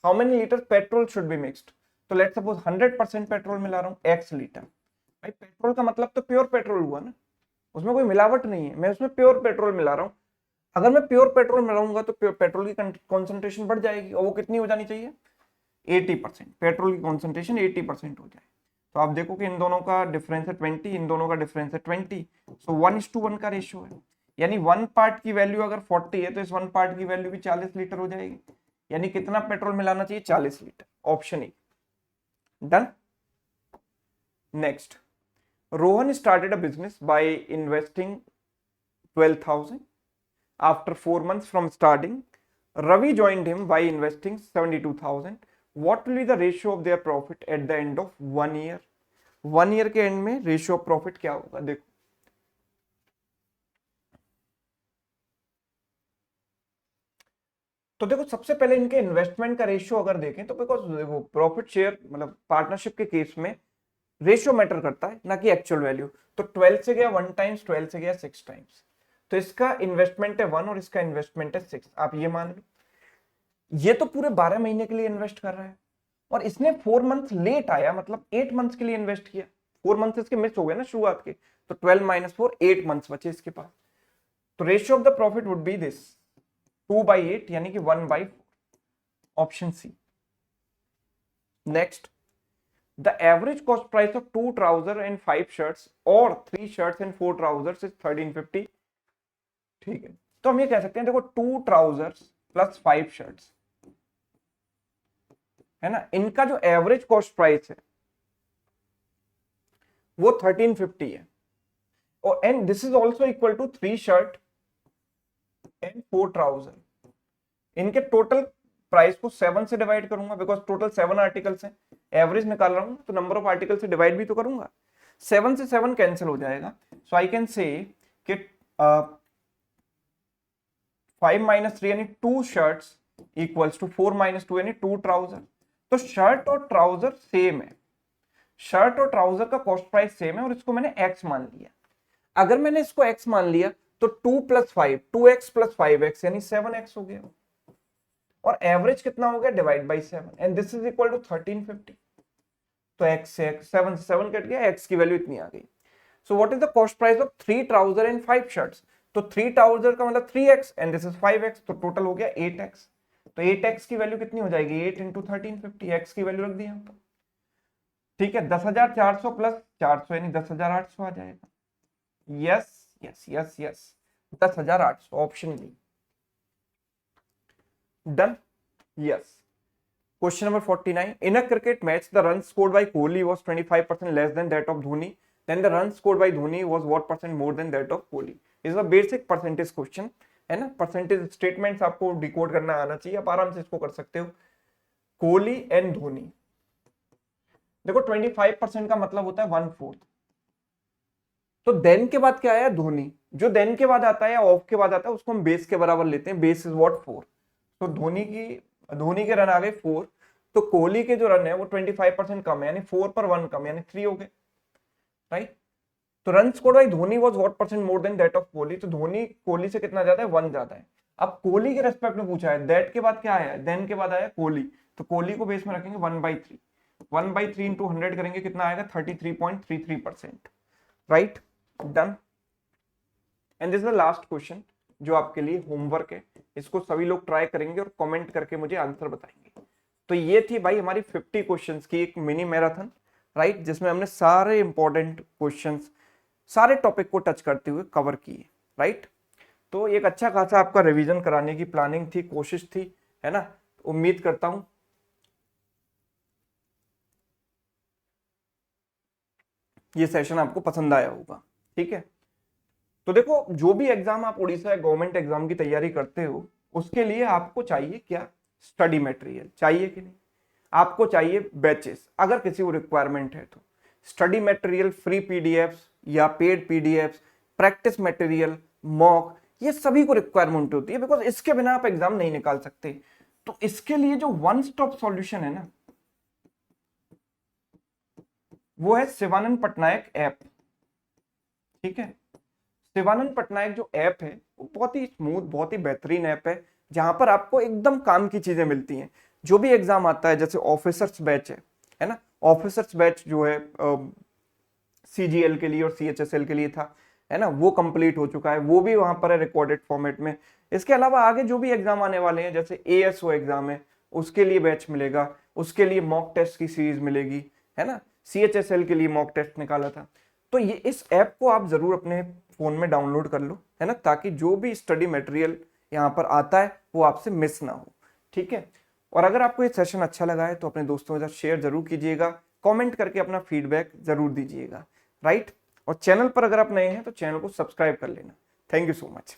How many litre petrol should be mixed? तो लेट सपोज 100% पेट्रोल मिला रहा हूं x लीटर। भाई पेट्रोल का मतलब तो प्योर पेट्रोल हुआ ना, उसमें कोई मिलावट नहीं है, मैं उसमें प्योर पेट्रोल मिला रहा हूं। अगर मैं प्योर पेट्रोल मिलाऊंगा तो पेट्रोल की कॉन्सेंट्रेशन बढ़ जाएगी, और वो कितनी हो जानी चाहिए 80%। पेट्रोल की कॉन्सेंट्रेशन 80% हो जाए। तो आप देखो कि इन दोनों का डिफरेंस है 20, इन दोनों का डिफरेंस है 20, सो 1:1 का रेशियो है। यानी 1 पार्ट की वैल्यू अगर 40 है तो इस 1 पार्ट की वैल्यू भी 40 लीटर हो जाएगी। यानी कितना पेट्रोल मिलाना चाहिए 40 litre, option A. Done. Next, Rohan started a business by investing 12,000। After 4 months from starting, Ravi joined him by investing 72,000. What will be the ratio of their profit at the end of 1 year? 1 year के and में ratio of profit क्या होगा, देखो। तो देखो, सबसे पहले इनके इन्वेस्टमेंट का रेशियो अगर देखें तो बिकॉज देखो प्रॉफिट शेयर मतलब पार्टनरशिप के केस में रेशियो मैटर करता है ना कि एक्चुअल वैल्यू। तो 12 से गया 1 टाइम्स, 12 से गया 6 टाइम्स, तो इसका इन्वेस्टमेंट है 1 और इसका इन्वेस्टमेंट है 6, आप ये मान लो। ये तो पूरे 12 महीने के लिए इन्वेस्ट कर रहा है, और इसने 4 मंथ लेट आया, मतलब 8 मंथ्स के लिए इन्वेस्ट किया। 4 मंथ्स इसके मिस हो गए ना शुरुआत के, तो 12 माइनस 4, 8 मंथ्स बचे इसके पास। तो ratio of the profit would be this 2/8, यानी कि 1/4, option C. Next, the average cost price of 2 trouser and 5 shirts और 3 शर्ट्स एंड 4 ट्राउजर्स इज 1350। ठीक है, तो हम ये कह सकते हैं, देखो 2 ट्राउजर्स प्लस 5 शर्ट्स है ना, इनका जो एवरेज कॉस्ट प्राइस है वो 1350 है, और and this is also equal to 3 shirt and 4 trouser. इनके टोटल प्राइस को 7 से डिवाइड करूंगा, बिकॉज टोटल 7 आर्टिकल्स हैं, एवरेज निकाल रहा हूं तो नंबर ऑफ आर्टिकल से डिवाइड भी तो करूंगा। 7 से 7 कैंसिल हो जाएगा, सो आई कैन से कि 5 माइनस 3 यानी 2 शर्ट्स इक्वल्स टू 4 माइनस 2 यानी 2 ट्राउजर। तो शर्ट और ट्राउजर सेम है, शर्ट और ट्राउजर का कॉस्ट प्राइस सेम है, और इसको मैंने एक्स मान लिया। अगर मैंने इसको एक्स मान लिया तो 2 प्लस 5, 2x प्लस 5x यानी 7x हो गया, और एवरेज कितना हो गया divide by 7, and this is equal to 1350। तो x से x 7 से 7 कट गया, x की वैल्यू इतनी आ गई। सो what is the cost price of 3 trouser and 5 shirts? तो 3 ट्राउजर का मतलब 3x and this is 5x, तो टोटल हो गया 8x। तो 8x की वैल्यू कितनी हो जाएगी 8 इंटू 1350, x की वैल्यू रख दी यहां पर। ठीक है, 10,400 प्लस 400 यानी 10,800 आ जाएगा। Yes yes yes yes, 10,800, option B. Done. Yes. Question number 49, in a cricket match the run scored by Kohli was 25% less than that of Dhoni, then the run scored by Dhoni was what percent more than that of Kohli? Is a basic percentage question, है ना। Percentage statements आपको decode करना आना चाहिए, आप आराम से इसको कर सकते हो। कोहली एंड धोनी, देखो 25% का मतलब होता है 1/4। तो देन के बाद क्या आया, धोनी। जो देन के बाद आता है या ऑफ के बाद आता है उसको हम बेस के बराबर लेते हैं, बेस इज व्हाट 4। तो धोनी के रन आ गए 4, तो कोहली के जो रन है वो 25% कम है, यानी 4 पर 1 कम, यानी 3 हो गए, राइट। तो run scored bye Dhoni was what percent more than that of Kohli, तो धोनी कोहली से कितना ज्यादा है, 1 ज्यादा है। अब कोहली के रेस्पेक्ट में पूछा है, दैट के बाद क्या आया है, देन के बाद आया कोहली, तो कोहली को बेस में रखेंगे 1/3, 1/3 इंटू 100 करेंगे, कितना आएगा 33.33%, right, done. And this is the last question जो आपके लिए होमवर्क है, इसको सभी लोग ट्राई करेंगे और कमेंट करके मुझे आंसर बताएंगे। तो ये थी भाई हमारी 50 क्वेश्चंस की एक मिनी मैराथन, राइट, जिसमें हमने सारे इंपॉर्टेंट क्वेश्चंस सारे टॉपिक को टच करते हुए कवर किए, राइट। तो एक अच्छा खासा आपका रिवीजन कराने की प्लानिंग थी, कोशिश थी, है ना। उम्मीद करता हूं ये सेशन आपको पसंद आया होगा, ठीक है। तो देखो, जो भी एग्जाम आप उड़ीसा गवर्नमेंट एग्जाम की तैयारी करते हो, उसके लिए आपको चाहिए क्या, स्टडी मटेरियल चाहिए कि नहीं, आपको चाहिए बैचेस, अगर किसी को रिक्वायरमेंट है तो स्टडी मटेरियल, फ्री पीडीएफ्स या paid PDFs, practice material, mock, ये सभी को रिक्वायरमेंट होती है, बिकॉज इसके बिना आप एग्जाम नहीं निकाल सकते। तो इसके लिए जो वन स्टॉप सॉल्यूशन है ना, वो है शिवानंद पटनायक ऐप, ठीक है। शिवानंद पटनायक जो ऐप है वो बहुत ही स्मूथ, बहुत ही बेहतरीन ऐप है, जहां पर आपको एकदम काम की चीजें मिलती हैं। जो भी एग्जाम आता है, जैसे ऑफिसर्स बैच है ना, ऑफिसर्स बैच जो है सीजीएल के लिए और सीएचएसएल के लिए था, है ना, वो कंप्लीट हो चुका है, वो भी वहां पर है रिकॉर्डेड फॉर्मेट में। इसके अलावा आगे जो भी एग्जाम आने वाले हैं, जैसे एएसओ एग्जाम है, उसके लिए बैच मिलेगा, उसके लिए मॉक टेस्ट की सीरीज मिलेगी, है ना, सीएचएसएल के लिए मॉक टेस्ट निकाला था। तो ये इस ऐप को आप जरूर अपने फोन में डाउनलोड कर लो, है ना, ताकि जो भी स्टडी मटेरियल यहाँ पर आता है वो आपसे मिस ना हो, ठीक है। और अगर आपको ये सेशन अच्छा लगा है तो अपने दोस्तों के साथ शेयर जरूर कीजिएगा, कमेंट करके अपना फीडबैक जरूर दीजिएगा, राइट। और चैनल पर अगर आप नए हैं तो चैनल को सब्सक्राइब कर लेना। Thank you so much.